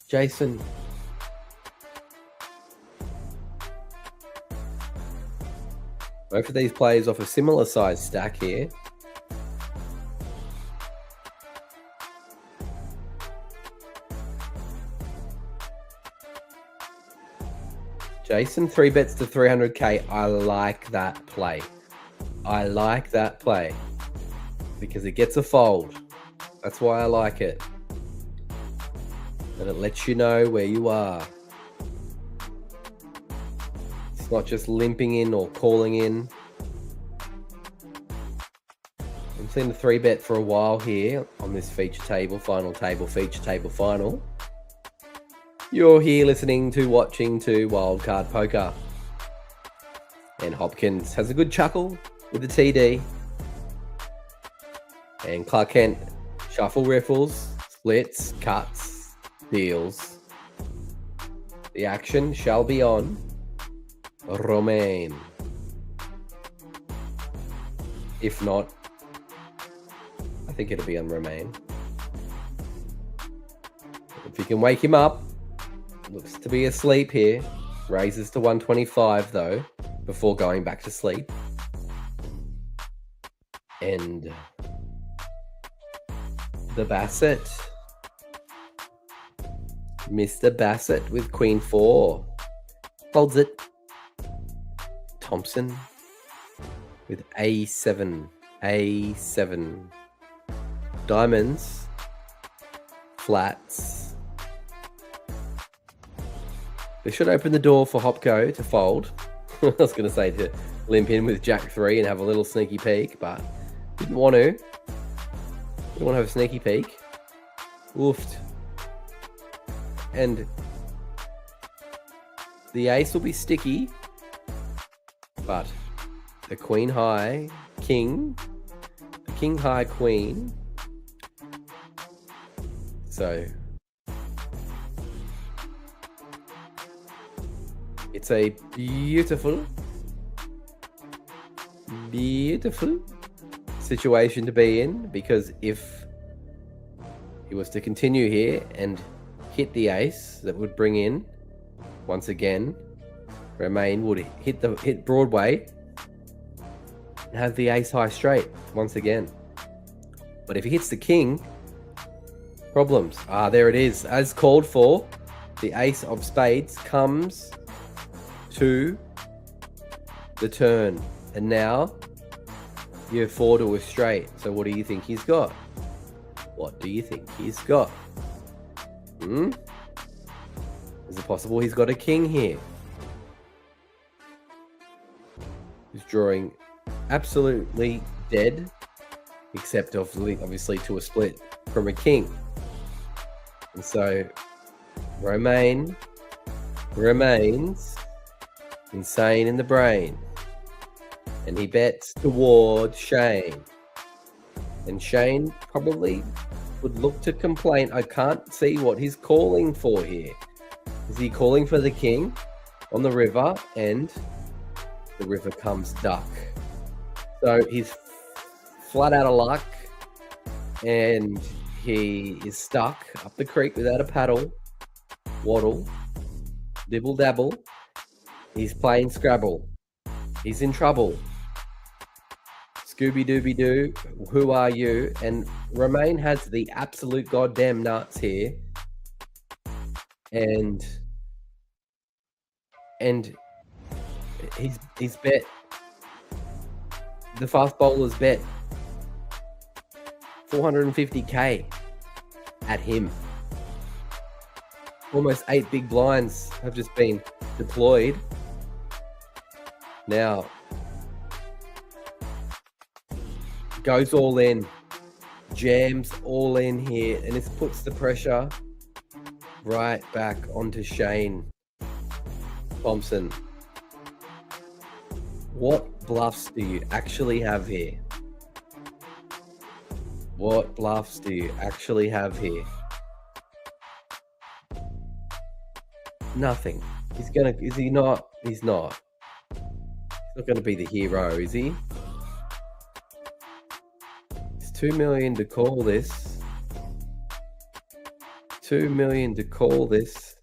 Jason, both of these players off a similar size stack here. Jason 3 bets to 300k. I like that play. I like that play because it gets a fold. That's why I like it. And it lets you know where you are. It's not just limping in or calling in. I've seen the 3-bet for a while here on this feature table, final table, feature table, final. You're here listening to, watching to Wildcard Poker. And Hopkins has a good chuckle with the TD. And Clark Kent shuffle riffles, splits, cuts, deals. The action shall be on Romain. If not, I think it'll be on Romain. If you can wake him up, looks to be asleep here. Raises to 125 though, before going back to sleep. And the Bassett. Mr. Bassett with Queen 4. Folds it. Thompson. with A7. A7. Diamonds. Flats. They should open the door for Hopko to fold. I was going to say to limp in with Jack 3 and have a little sneaky peek, but didn't want to. Didn't want to have a sneaky peek. Woofed. And the ace will be sticky, but the queen high, king, the king high queen. So it's a beautiful situation to be in, because if he was to continue here and hit the ace, that would bring in, once again, Romain would hit Broadway and have the ace high straight once again. But if he hits the king, problems. There it is. As called for, the ace of spades comes to the turn. And now you have 4 to a straight. So what do you think he's got? What do you think he's got? Is it possible he's got a king here? He's drawing absolutely dead, except obviously to a split from a king. And so Romain remains insane in the brain. And he bets towards Shane. And Shane probably would look to complain. I can't see what he's calling for here. Is he calling for the king on the river? And the river comes duck. So he's flat out of luck. And he is stuck up the creek without a paddle. Waddle. Dibble dabble. He's playing Scrabble. He's in trouble. Scooby-Dooby-Doo, who are you? And Romain has the absolute goddamn nuts here. And he's bet. The fast bowler's bet 450k at him. Almost 8 big blinds have just been deployed. Now, goes all in, jams all in here, and this puts the pressure right back onto Shane Thompson. What bluffs do you actually have here? What bluffs do you actually have here? Nothing. Is he not? He's not. He's not going to be the hero, is he? It's 2 million to call this. 2 million to call this.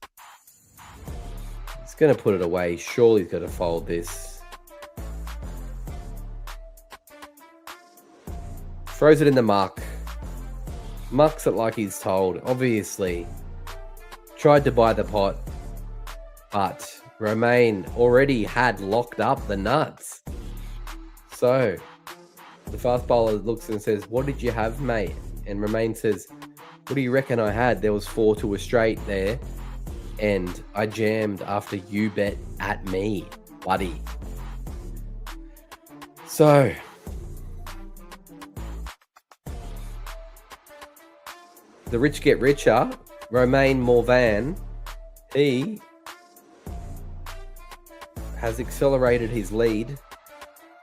He's going to put it away. Surely he's going to fold this. Throws it in the muck. Mucks it like he's told. Obviously. Tried to buy the pot. But Romain already had locked up the nuts. So the fast bowler looks and says, "What did you have, mate?" And Romain says, "What do you reckon I had? There was 4 to a straight there. And I jammed after you bet at me, buddy." So the rich get richer. Romain Morvan, he has accelerated his lead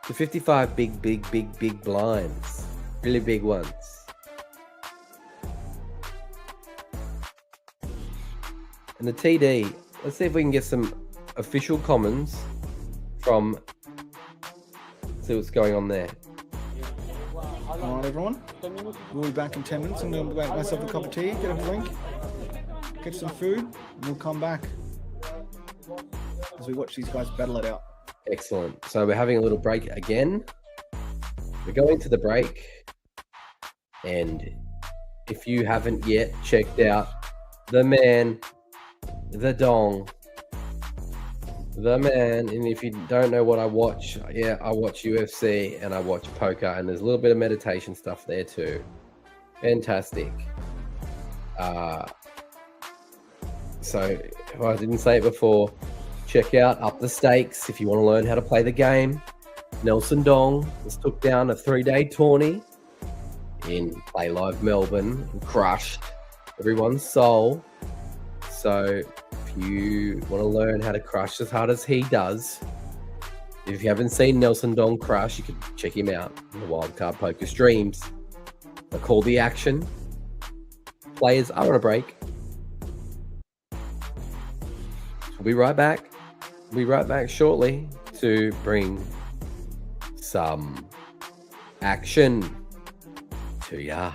to 55 big blinds. Really big ones. And the TD, let's see if we can get some official comments from, see what's going on there. All right, everyone. We'll be back in 10 minutes. I'm going to make myself a cup of tea, get a drink, get some food, and we'll come back as we watch these guys battle it out. Excellent. So we're having a little break again. We're going to the break. And if you haven't yet checked out the man, the dong, The man. And if you don't know what I watch, yeah, I watch UFC and I watch poker, and there's a little bit of meditation stuff there too. Fantastic. So if I didn't say it before, check out Up the Stakes if you want to learn how to play the game. Nelson Dong has took down a 3-day tourney in Play Live Melbourne and crushed everyone's soul. So if you want to learn how to crush as hard as he does, if you haven't seen Nelson Dong crush, you can check him out in the Wildcard Poker streams. I call the action. Players are on a break. We'll be right back. We'll be right back shortly to bring some action to ya.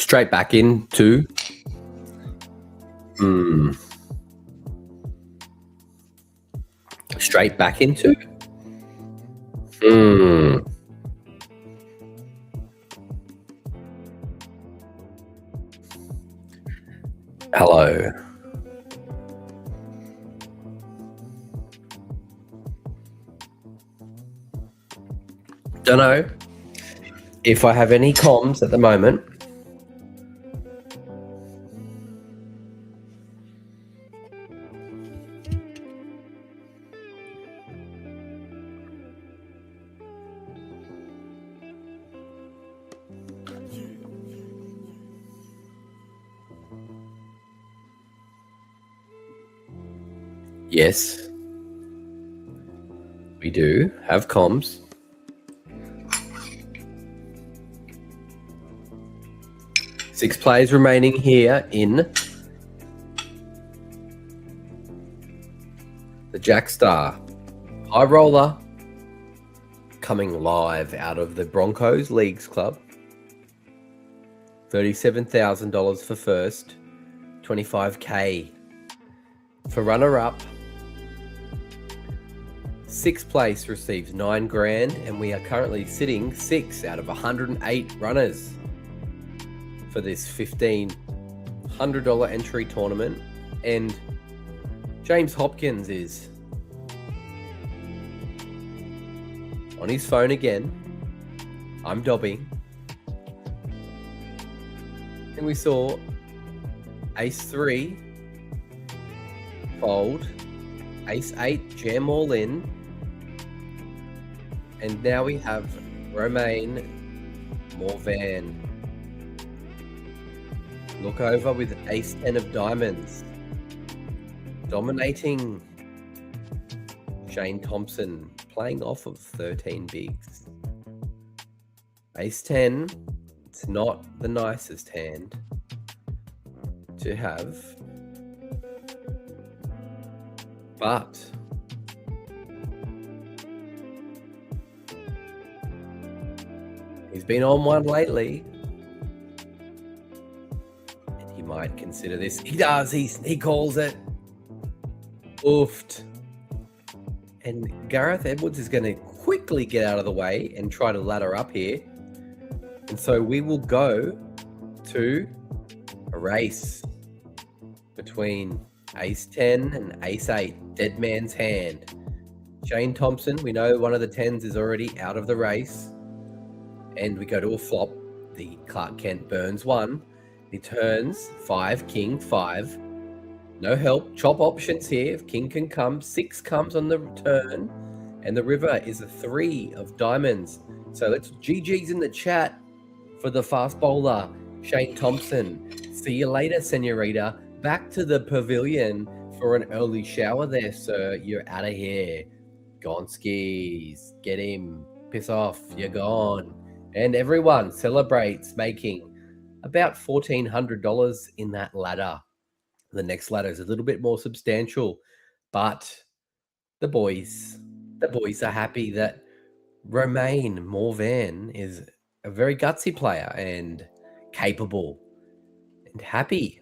Straight back into. Straight back into. Hello. Don't know if I have any comms at the moment. Yes, we do have comms. Six players remaining here in the Jackstar. High roller coming live out of the Broncos Leagues Club. $37,000 for first, $25K for runner-up. Sixth place receives $9,000, and we are currently sitting 6 out of 108 runners for this $1,500 entry tournament. And James Hopkins is on his phone again. I'm Dobby. And we saw Ace 3 fold, Ace 8 jam all in, and now we have Romain Morvan look over with Ace 10 of diamonds, dominating Shane Thompson, playing off of 13 bigs. Ace 10, it's not the nicest hand to have, but he's been on one lately, and he might consider this. He does. He calls it. Oofed. And Gareth Edwards is going to quickly get out of the way and try to ladder up here. And so we will go to a race between Ace 10 and Ace 8, dead man's hand. Shane Thompson, we know one of the 10s is already out of the race. And we go to a flop. The Clark Kent burns 1. He turns 5, king 5. No help. Chop options here. If king can come, 6 comes on the turn. And the river is a 3 of diamonds. So let's GG's in the chat for the fast bowler, Shane Thompson. See you later, senorita. Back to the pavilion for an early shower there, sir. You're out of here. Gone skis. Get him. Piss off. You're gone. And everyone celebrates making about $1,400 in that ladder. The next ladder is a little bit more substantial, but the boys are happy that Romain Morvan is a very gutsy player and capable and happy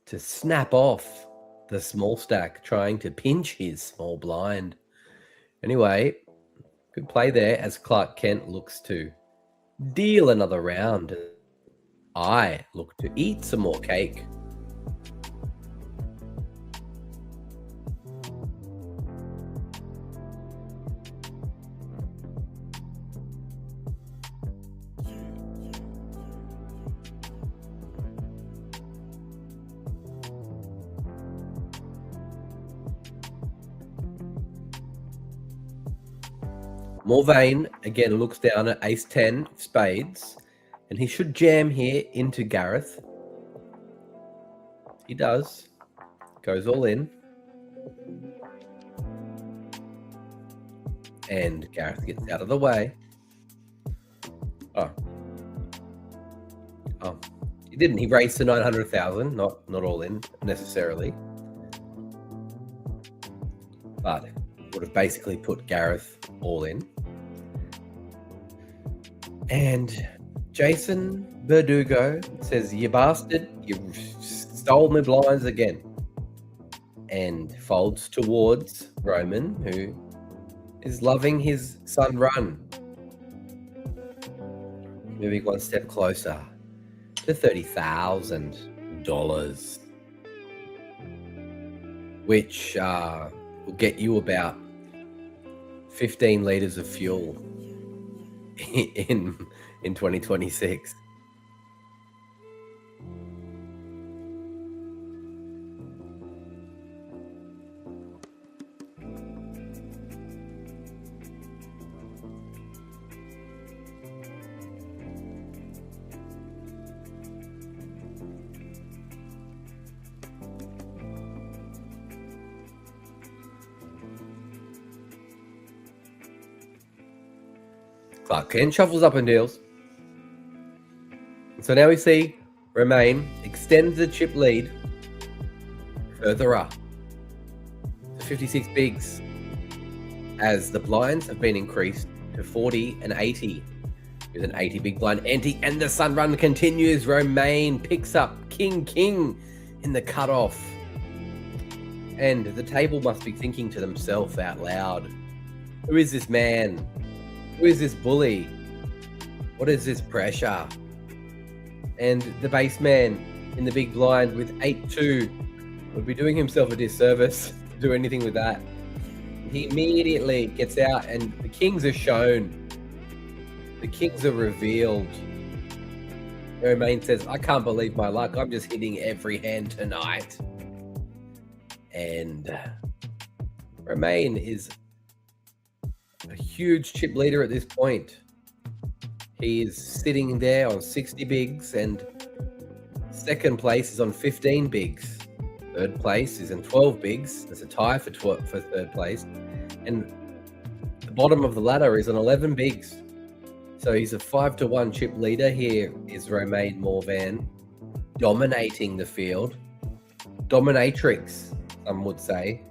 to snap off the small stack, trying to pinch his small blind. Anyway, good play there as Clark Kent looks to deal another round. I look to eat some more cake. Morvan again looks down at Ace 10 spades, and he should jam here into Gareth. He does. Goes all in. And Gareth gets out of the way. Oh, he didn't. He raised to 900,000, not all in necessarily, but would have basically put Gareth all in. And Jason Verdugo says, "You bastard, you stole my blinds again." And folds towards Roman, who is loving his sun run. Moving one step closer to $30,000, which will get you about 15 liters of fuel in 2026. Clark Kent shuffles up and deals. So now we see Romain extends the chip lead further up to 56 bigs as the blinds have been increased to 40 and 80 with an 80 big blind ante, and the sun run continues. Romain picks up King in the cutoff, and the table must be thinking to themselves out loud, who is this man? Who is this bully? What is this pressure? And the base man in the big blind with 8-2 would be doing himself a disservice to do anything with that. He immediately gets out, and the kings are shown. The kings are revealed. Romain says, "I can't believe my luck. I'm just hitting every hand tonight." And Romain is a huge chip leader at this point. He is sitting there on 60 bigs, and second place is on 15 bigs. Third place is in 12 bigs. There's a tie for third place. And the bottom of the ladder is on 11 bigs. So he's a 5-1 chip leader. Here is Romain Morvan dominating the field. Dominatrix, some would say.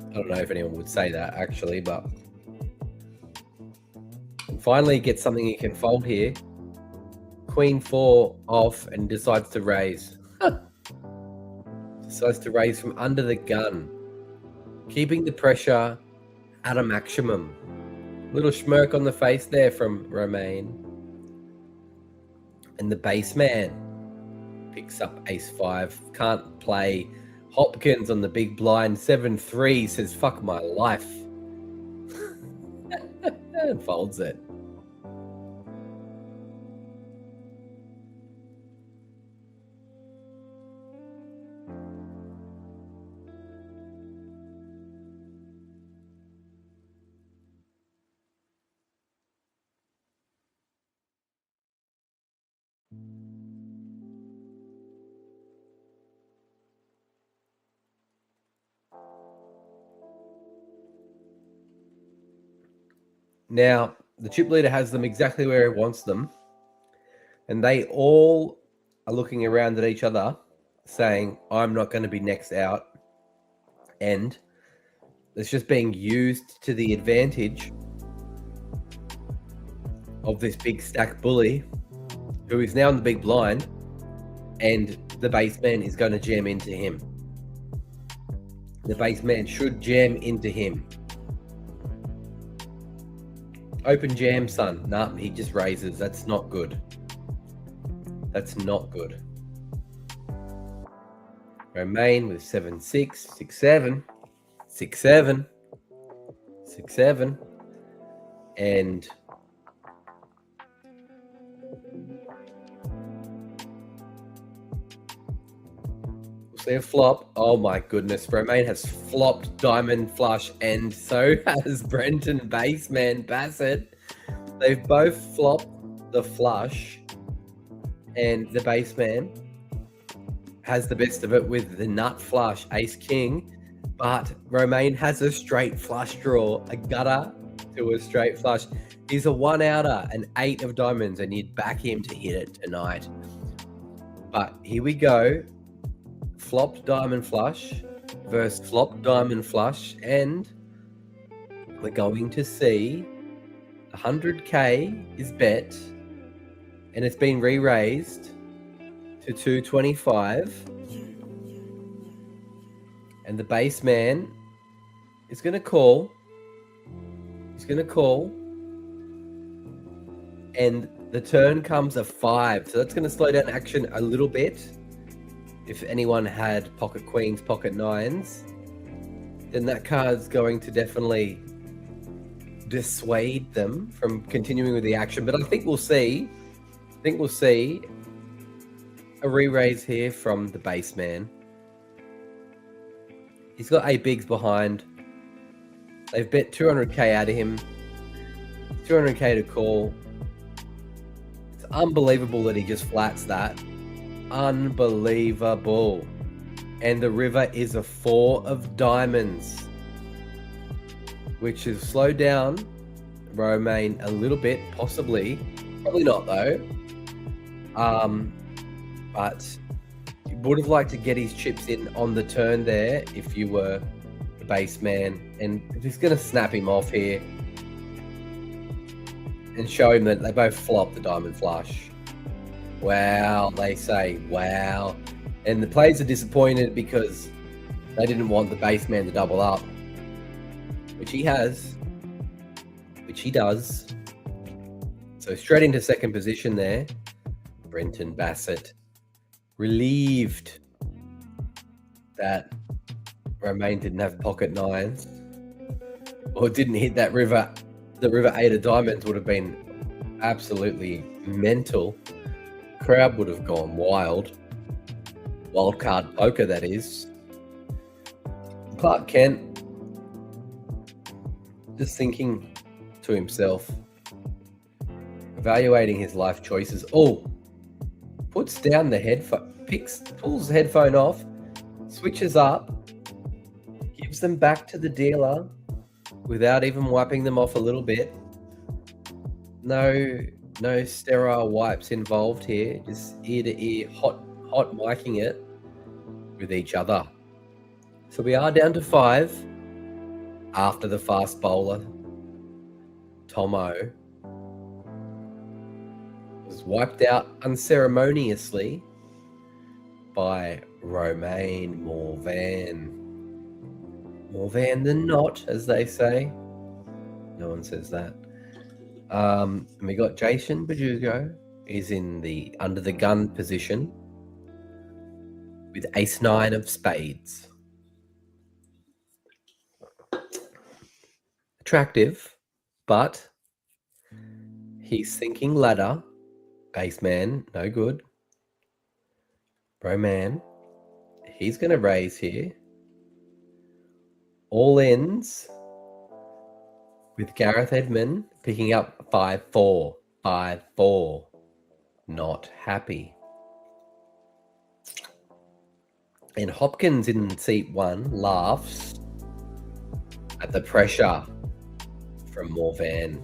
I don't know if anyone would say that, actually, but... And finally gets something he can fold here. Queen 4 off and decides to raise. Decides to raise from under the gun, keeping the pressure at a maximum. Little smirk on the face there from Romain. And the base man picks up ace-5. Can't play Hopkins on the big blind. 7-3 says, "Fuck my life." And folds it. Now, the chip leader has them exactly where he wants them, and they all are looking around at each other saying, "I'm not going to be next out." And it's just being used to the advantage of this big stack bully, who is now in the big blind, and the base man is going to jam into him. The base man should jam into him. Open jam, son. Nah, he just raises. That's not good. That's not good. Romain with 7-6, 6-7, 6-7, 6-7, and we'll see a flop. Oh my goodness, Romain has flopped diamond flush, and so has Brenton Baseman Bassett. They've both flopped the flush, and the baseman has the best of it with the nut flush, ace king, but Romain has a straight flush draw, a gutter to a straight flush. He's a 1-outer, an 8 of diamonds, and you'd back him to hit it tonight. But here we go. Flopped diamond flush versus flopped diamond flush, and we're going to see 100k is bet, and it's been re-raised to 225. And the base man is going to call. He's going to call. And the turn comes a 5. So that's going to slow down action a little bit. If anyone had pocket queens, pocket nines, then that card's going to definitely dissuade them from continuing with the action. But I think we'll see. A re-raise here from the base man. He's got 8 bigs behind. They've bet 200k out of him. 200k to call. It's unbelievable that he just flats that. Unbelievable. And the river is a 4 of diamonds, which has slowed down Romain a little bit, possibly. Probably not though. But you would have liked to get his chips in on the turn there if you were the base man. And he's going to snap him off here and show him that they both flop the diamond flush. Wow, they say, wow. And the players are disappointed because they didn't want the base man to double up, which he has, which he does. So straight into second position there, Brenton Bassett. Relieved that Romain didn't have pocket nines or didn't hit that river. The river 8 of diamonds would have been absolutely mental. Crowd would have gone wild. Wild card poker, that is. Clark Kent just thinking to himself, evaluating his life choices. Oh, puts down the headphone, pulls the headphone off, switches up, gives them back to the dealer without even wiping them off a little bit. No sterile wipes involved here, just ear to ear, hot micing it with each other. So we are down to 5 after the fast bowler, Tomo, was wiped out unceremoniously by Romain Morvan. Morvan the Knot, as they say. No one says that. And we got Jason Bajugo is in the under the gun position with ace 9 of spades. Attractive, but he's thinking ladder. Base man, no good. Roman, he's going to raise here. All ends with Gareth Edmond picking up 5-4. 5-4. Not happy. And Hopkins in seat 1 laughs at the pressure from Morvan.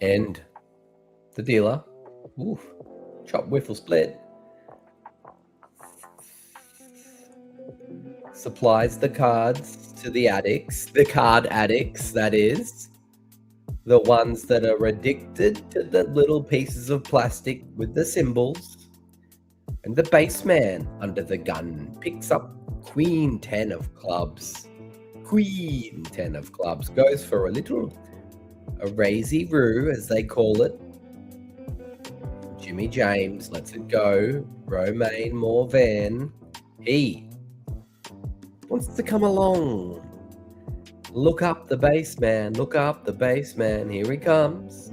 And the dealer, chop, whiffle, split, supplies the cards to the addicts, the card addicts, that is, the ones that are addicted to the little pieces of plastic with the symbols. And the base man under the gun picks up Queen 10 of clubs. Queen 10 of clubs goes for a raisey-roo, as they call it. Jimmy James lets it go. Romain Morvan, he wants to come along. Look up the base man. Look up the base man. Here he comes.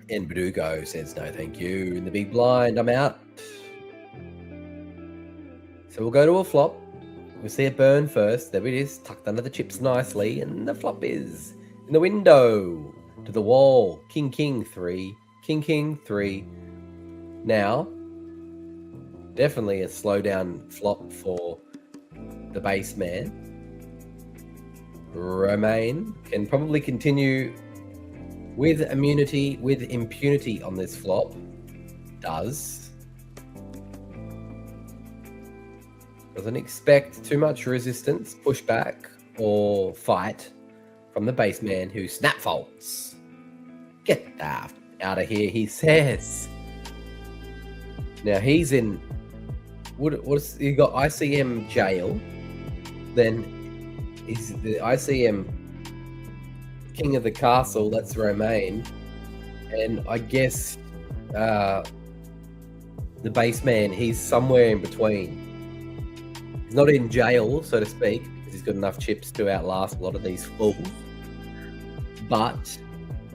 And Badugo says, no, thank you. In the big blind, I'm out. So we'll go to a flop. We'll see it burn first. There it is, tucked under the chips nicely. And the flop is in the window to the wall. King, king, 3. King, king, 3. Now, definitely a slowdown flop for the base man. Romain can probably continue with immunity, with impunity on this flop. Doesn't expect too much resistance, pushback, or fight from the base man who snap folds. Get that out of here, he says. Now he's in. What's he got? ICM jail. Then he's the ICM king of the castle. That's Romain, and I guess the base man. He's somewhere in between. He's not in jail, so to speak, because he's got enough chips to outlast a lot of these fools. But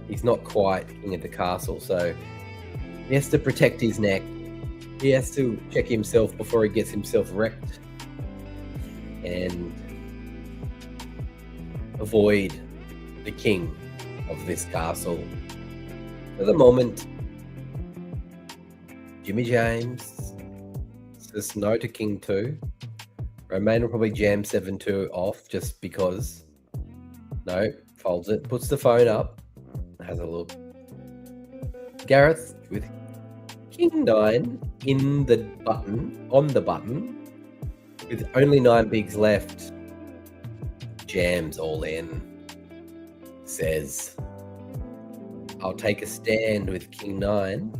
he's not quite king of the castle, so he has to protect his neck. He has to check himself before he gets himself wrecked and avoid the king of this castle. For the moment, Jimmy James says no to King 2. Romain will probably jam 7-2 off just because. No, folds it, puts the phone up, has a look. Gareth with King 9 in the button, on the button, with only 9 bigs left. Jams all in. Says, I'll take a stand with King 9.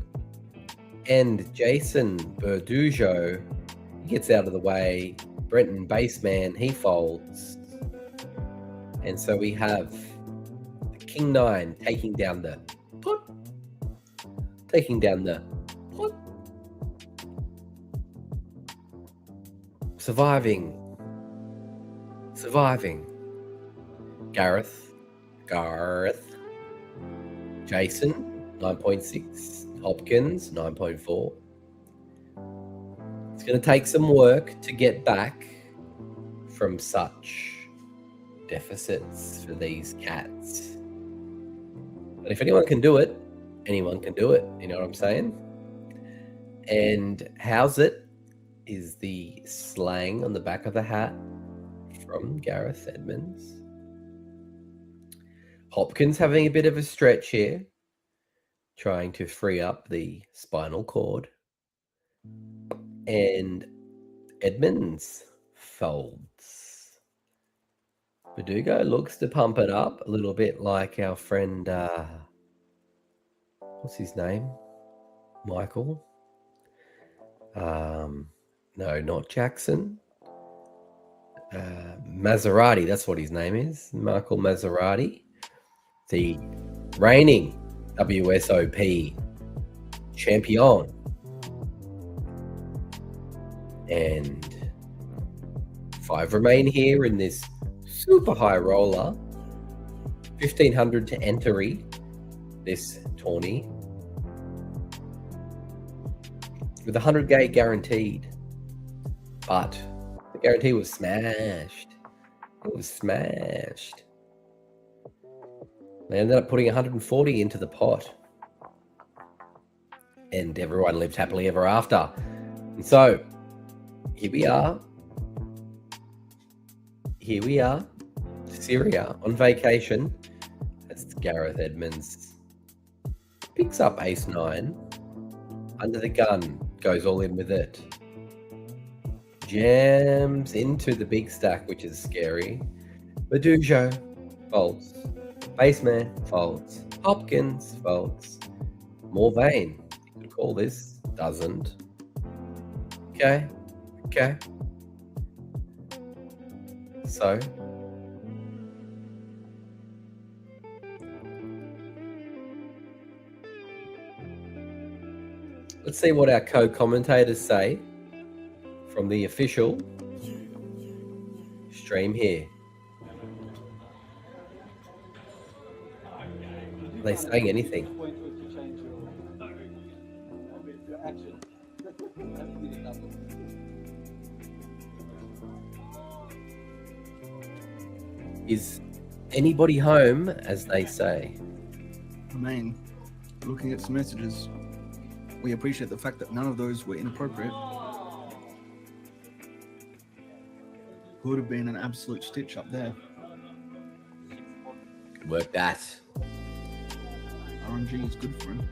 And Jason Berdujo gets out of the way. Brenton Baseman, he folds. And so we have the King 9 taking down the pot. Taking down the pot. Surviving. Gareth. Jason, 9.6. Hopkins, 9.4. It's going to take some work to get back from such deficits for these cats. But if anyone can do it, anyone can do it. You know what I'm saying? And how's it is the slang on the back of the hat from Gareth Edmonds. Hopkins having a bit of a stretch here, trying to free up the spinal cord. And Edmonds folds. Verdugo looks to pump it up a little bit like our friend, what's his name? Michael? No, not Jackson. Maserati, that's what his name is. Michael Maserati. The reigning WSOP champion. And 5 remain here in this super high roller. 1,500 to enter this tourney. With 100k guaranteed. But the guarantee was smashed. It was smashed. They ended up putting 140 into the pot. And everyone lived happily ever after. And so, here we are. Syria on vacation. That's Gareth Edmonds. Picks up ace 9. Under the gun. Goes all in with it. Jams into the big stack, which is scary. Verdugo folds. Baseman folds. Hopkins folds. Morvain. You could call this. Doesn't. Okay. So. Let's see what our co-commentators say from the official stream here. Are they saying anything? Is anybody home, as they say? Romain, looking at some messages, we appreciate the fact that none of those were inappropriate. could have been an absolute stitch up there. Good work, that. RNG is good for him.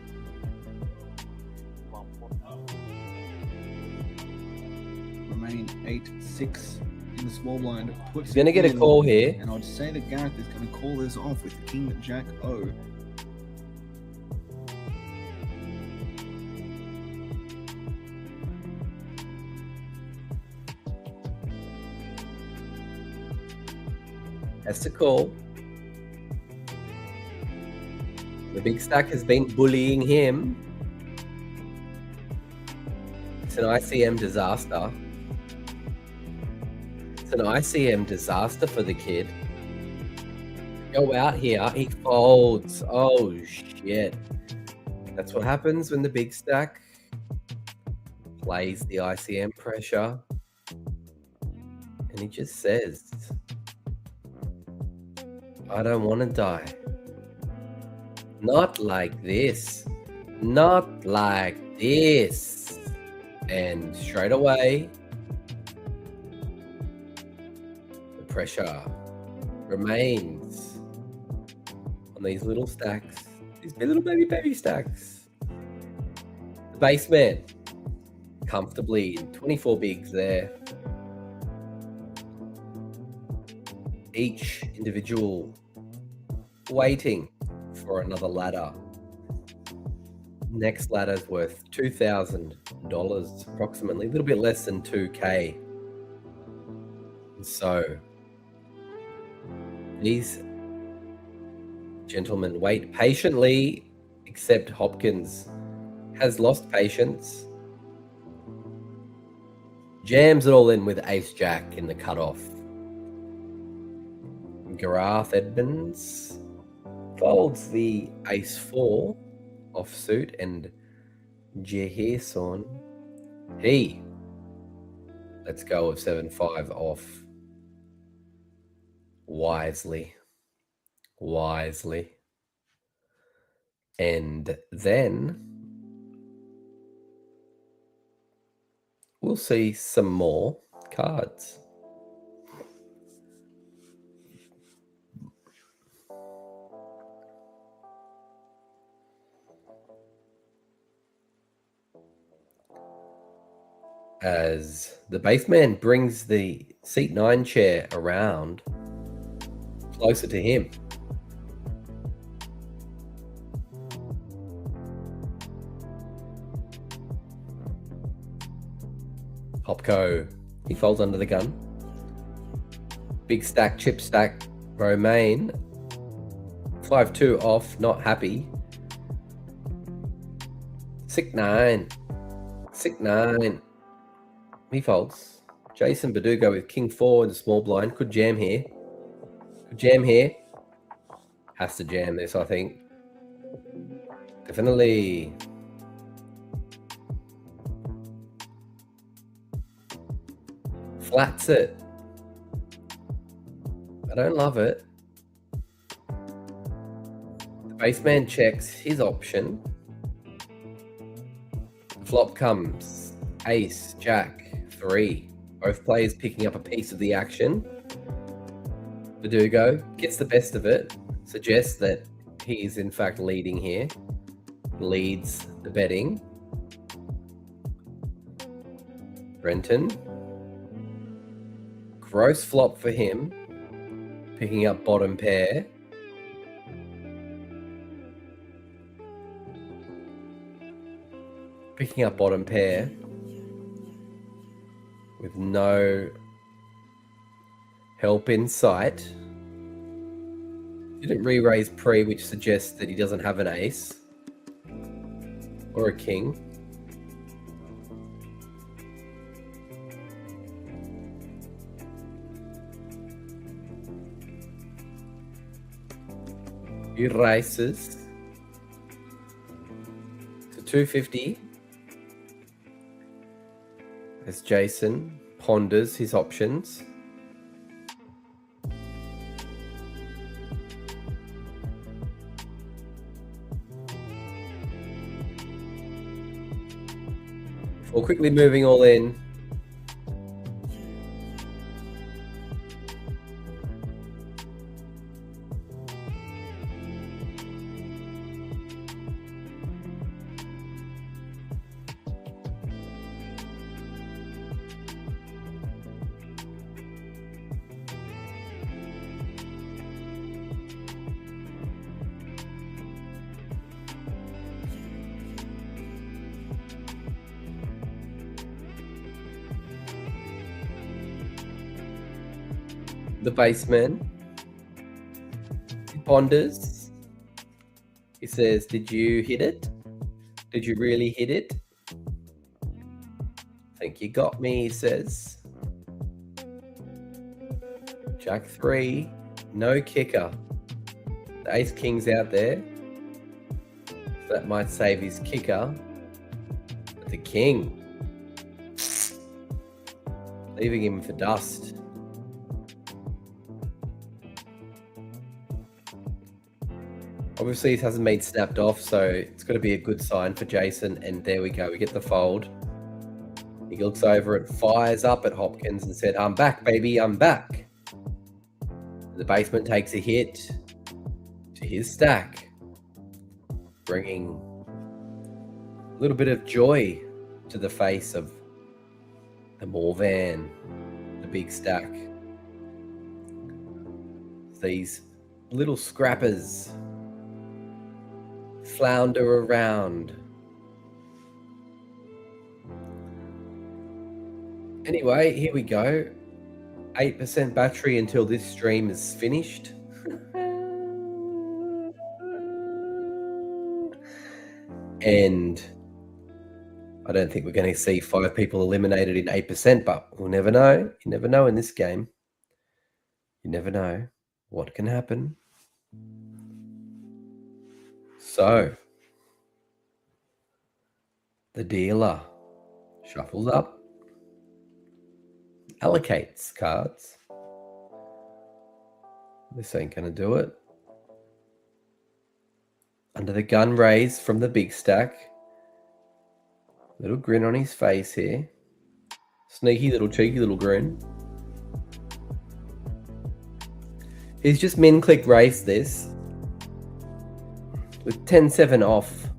Remain 8-6 in the small blind. Puts He's going to get a in, call here. and I'd say that Gareth is going to call this off with King Jack O. Has to call. The big stack has been bullying him. It's an ICM disaster. It's an ICM disaster for the kid. Go out here, he folds. Oh shit. That's what happens when the big stack plays the ICM pressure. And he just says, I don't want to die. Not like this. Not like this. And straight away, the pressure remains on these little stacks. These little baby stacks. The baseman comfortably in 24 bigs there. Each individual waiting for another ladder. Next ladder's worth $2,000 approximately, a little bit less than 2K. So these gentlemen wait patiently, except Hopkins has lost patience. Jams it all in with Ace Jack in the cutoff. Gareth Edmonds folds the Ace 4 offsuit, and Jehison, he lets go of 7-5 off wisely. And then we'll see some more cards. As the baseman brings the seat 9 chair around closer to him. Hopco, he folds under the gun. Big stack, chip stack, Romaine. 5-2 off, not happy. Sick 9. He folds. Jason Badugo with King 4 in the small blind. Could jam here. Has to jam this, I think. Definitely. Flats it. I don't love it. The baseman checks his option. Flop comes Ace, Jack, 3. Both players picking up a piece of the action. Verdugo gets the best of it. Suggests that he is in fact leading here. Leads the betting. Brenton. Gross flop for him. Picking up bottom pair. With no help in sight. Didn't re-raise pre, which suggests that he doesn't have an ace or a king. He races to 250 as Jason ponders his options. Before quickly moving all in. The baseman. He ponders. He says, did you hit it? Did you really hit it? I think you got me, he says. Jack 3, no kicker. The ace king's out there. That might save his kicker. But the king, leaving him for dust. Obviously, it hasn't been snapped off, so it's got to be a good sign for Jason. And there we go. We get the fold. He looks over it, fires up at Hopkins and said, I'm back, baby, I'm back. The baseman takes a hit to his stack, bringing a little bit of joy to the face of the Morvan, the big stack. These little scrappers flounder around. Anyway, here we go. 8% battery until this stream is finished. And I don't think we're going to see 5 people eliminated in 8%, but we'll never know. You never know in this game. You never know what can happen. So, the dealer shuffles up, allocates cards. This ain't going to do it. Under the gun raised from the big stack. Little grin on his face here. Sneaky little cheeky little grin. He's just min click raised this with 10-7 off.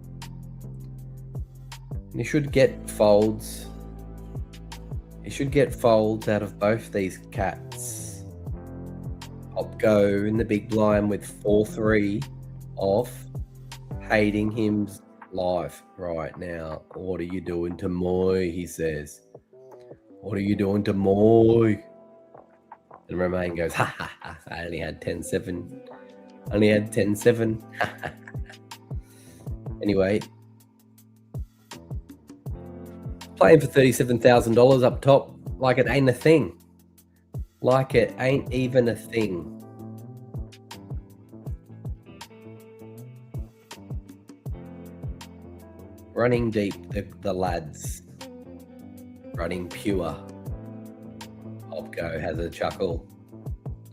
And he should get folds. He should get folds out of both these cats. Hop go in the big blind with 4-3 off. Hating him live right now. What are you doing to Moy? He says. What are you doing to Moy? And Romain goes, ha ha ha, I only had 10-7. Only had 10-7. Anyway. Playing for $37,000 up top. Like it ain't a thing. Like it ain't even a thing. Running deep, the lads. Running pure. Hopko has a chuckle.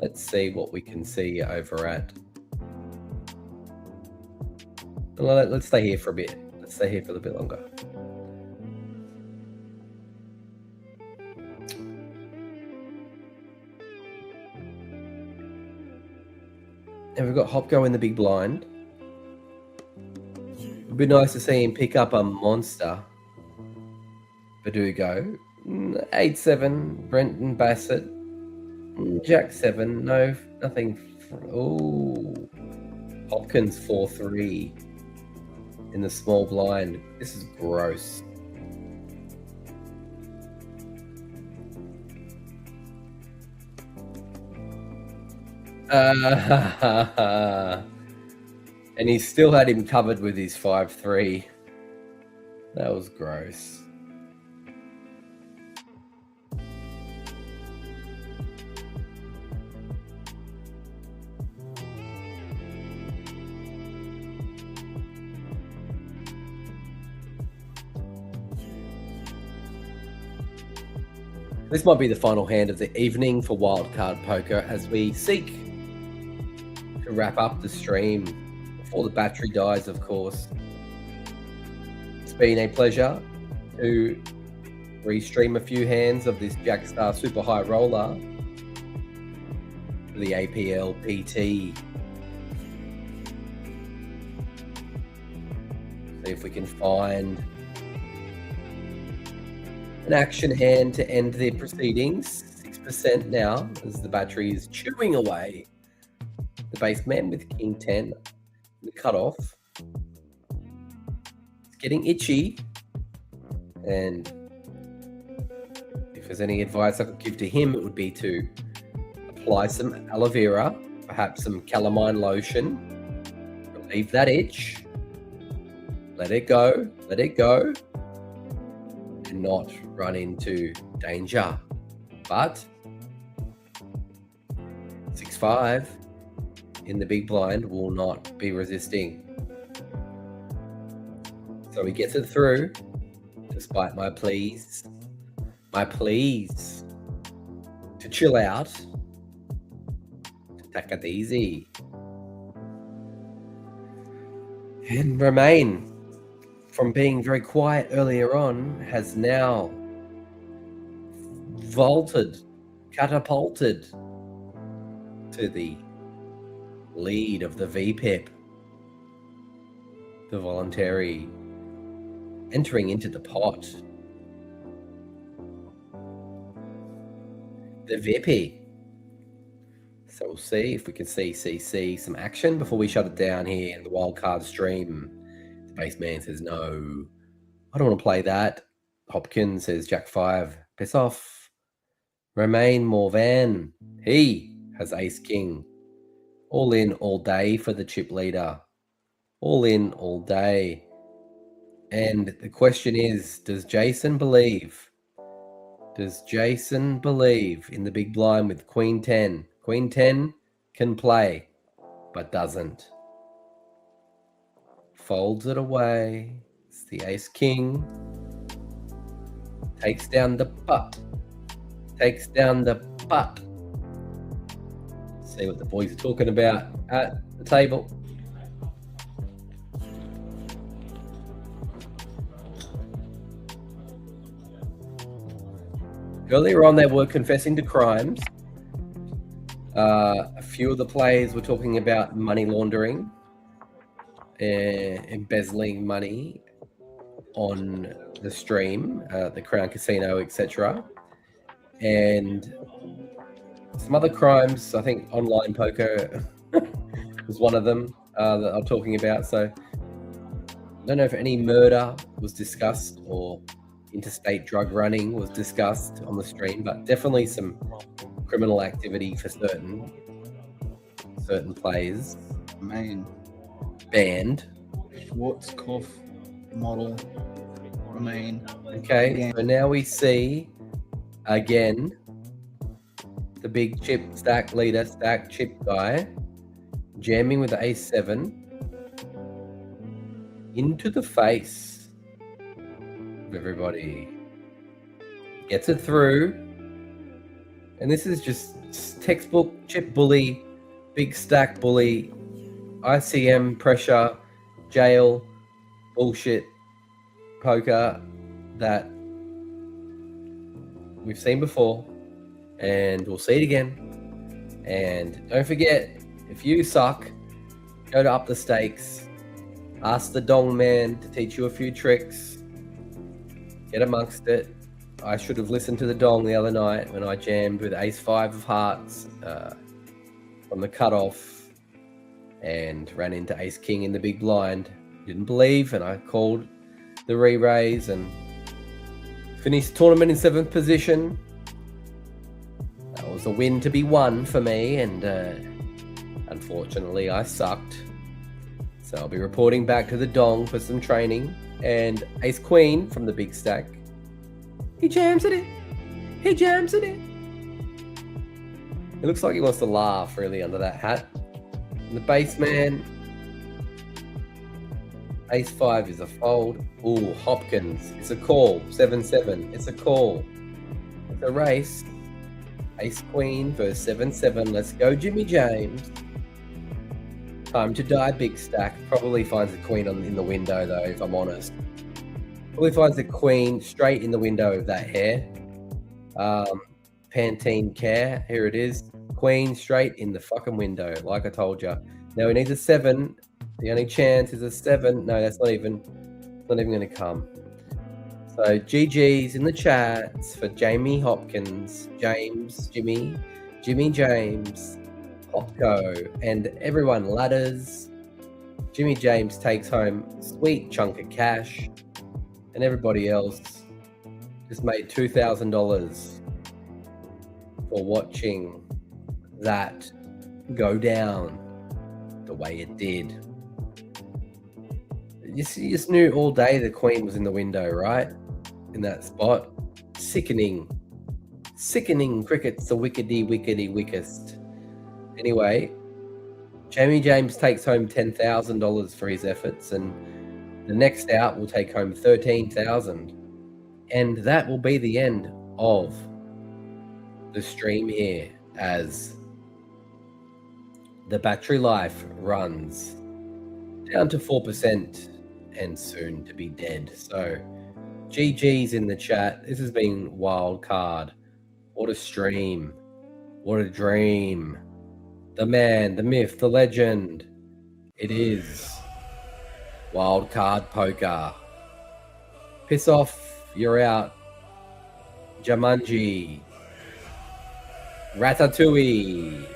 Let's see what we can see over at. Let's stay here for a bit. Let's stay here for a little bit longer. And we've got Hopko in the big blind. It'd be nice to see him pick up a monster. Verdugo. 8-7. Brenton Bassett. Jack 7. No, nothing. Oh. Hopkins 4-3. In the small blind. This is gross. And he still had him covered with his 5-3. That was gross. This might be the final hand of the evening for wildcard poker as we seek to wrap up the stream before the battery dies, of course. It's been a pleasure to restream a few hands of this Jackstar Super High Roller for the Aplpt. See if we can find an action hand to end the proceedings. 6% now as the battery is chewing away. The base man with King 10. The cutoff. It's getting itchy. And if there's any advice I could give to him, it would be to apply some aloe vera, perhaps some calamine lotion, relieve that itch, let it go, and not run into danger. But 6-5 in the big blind will not be resisting. So he gets it through, despite my pleas to chill out, to take it easy. And Romain, from being very quiet earlier on, has now catapulted to the lead of the VPIP, the voluntary, entering into the pot. The VP. So we'll see if we can see some action before we shut it down here in the wildcard stream. Spaceman says no, I don't want to play that. Hopkins says Jack 5, piss off. Romain Morvan, he has ace king. All in all day for the chip leader. All in all day. And the question is, does Jason believe? Does Jason believe in the big blind with Queen 10? Queen 10 can play, but doesn't. Folds it away. It's the ace king. Takes down the putt. See what the boys are talking about at the table. Earlier on, they were confessing to crimes. A few of the players were talking about money laundering, embezzling money on the stream, the Crown Casino, etc. And some other crimes, I think online poker was one of them that I'm talking about. So I don't know if any murder was discussed or interstate drug running was discussed on the stream, but definitely some criminal activity for certain players. Main. Banned. Schwarzkopf model. Remain. Okay, Again. so now we see again the big chip stack leader, stack chip guy, jamming with the ace 7 into the face of everybody. Gets it through. And this is just textbook chip bully, big stack bully, ICM pressure, jail, bullshit poker that we've seen before, and we'll see it again. And don't forget, if you suck, go to Up the Stakes, ask the dong man to teach you a few tricks, get amongst it. I should have listened to the dong the other night when I jammed with ace 5 of hearts from the cutoff and ran into ace king in the big blind. Didn't believe, and I called the re-raise and finished the tournament in 7th position. That was a win to be won for me, and unfortunately I sucked. So I'll be reporting back to the dong for some training. And ace queen from the big stack. He jams it in. He jams it in. It looks like he wants to laugh really under that hat. And the base man, ace 5 is a fold. Ooh, Hopkins, it's a call. 7-7, it's a call. It's a race. Ace queen versus 7-7. Let's go, Jimmy James. Time to die, big stack. Probably finds a queen in the window though, if I'm honest. Probably finds a queen straight in the window of that hair. Pantene Care, here it is. Queen straight in the fucking window, like I told you. Now he needs a 7. The only chance is a 7. No, that's not even going to come. So GG's in the chats for Jamie Hopkins, Jimmy James, Hopko, and everyone ladders. Jimmy James takes home a sweet chunk of cash, and everybody else just made $2,000 for watching that go down the way it did. You just knew all day the Queen was in the window, right? In that spot. Sickening cricket's the wickedy wickest. Anyway, Jamie James takes home $10,000 for his efforts, and the next out will take home $13,000. And that will be the end of the stream here, as the battery life runs down to 4% and soon to be dead. So GG's in the chat. This has been Wild Card. What a stream. What a dream. The man, the myth, the legend. It is Wild Card Poker. Piss off, you're out. Jumanji. Ratatouille.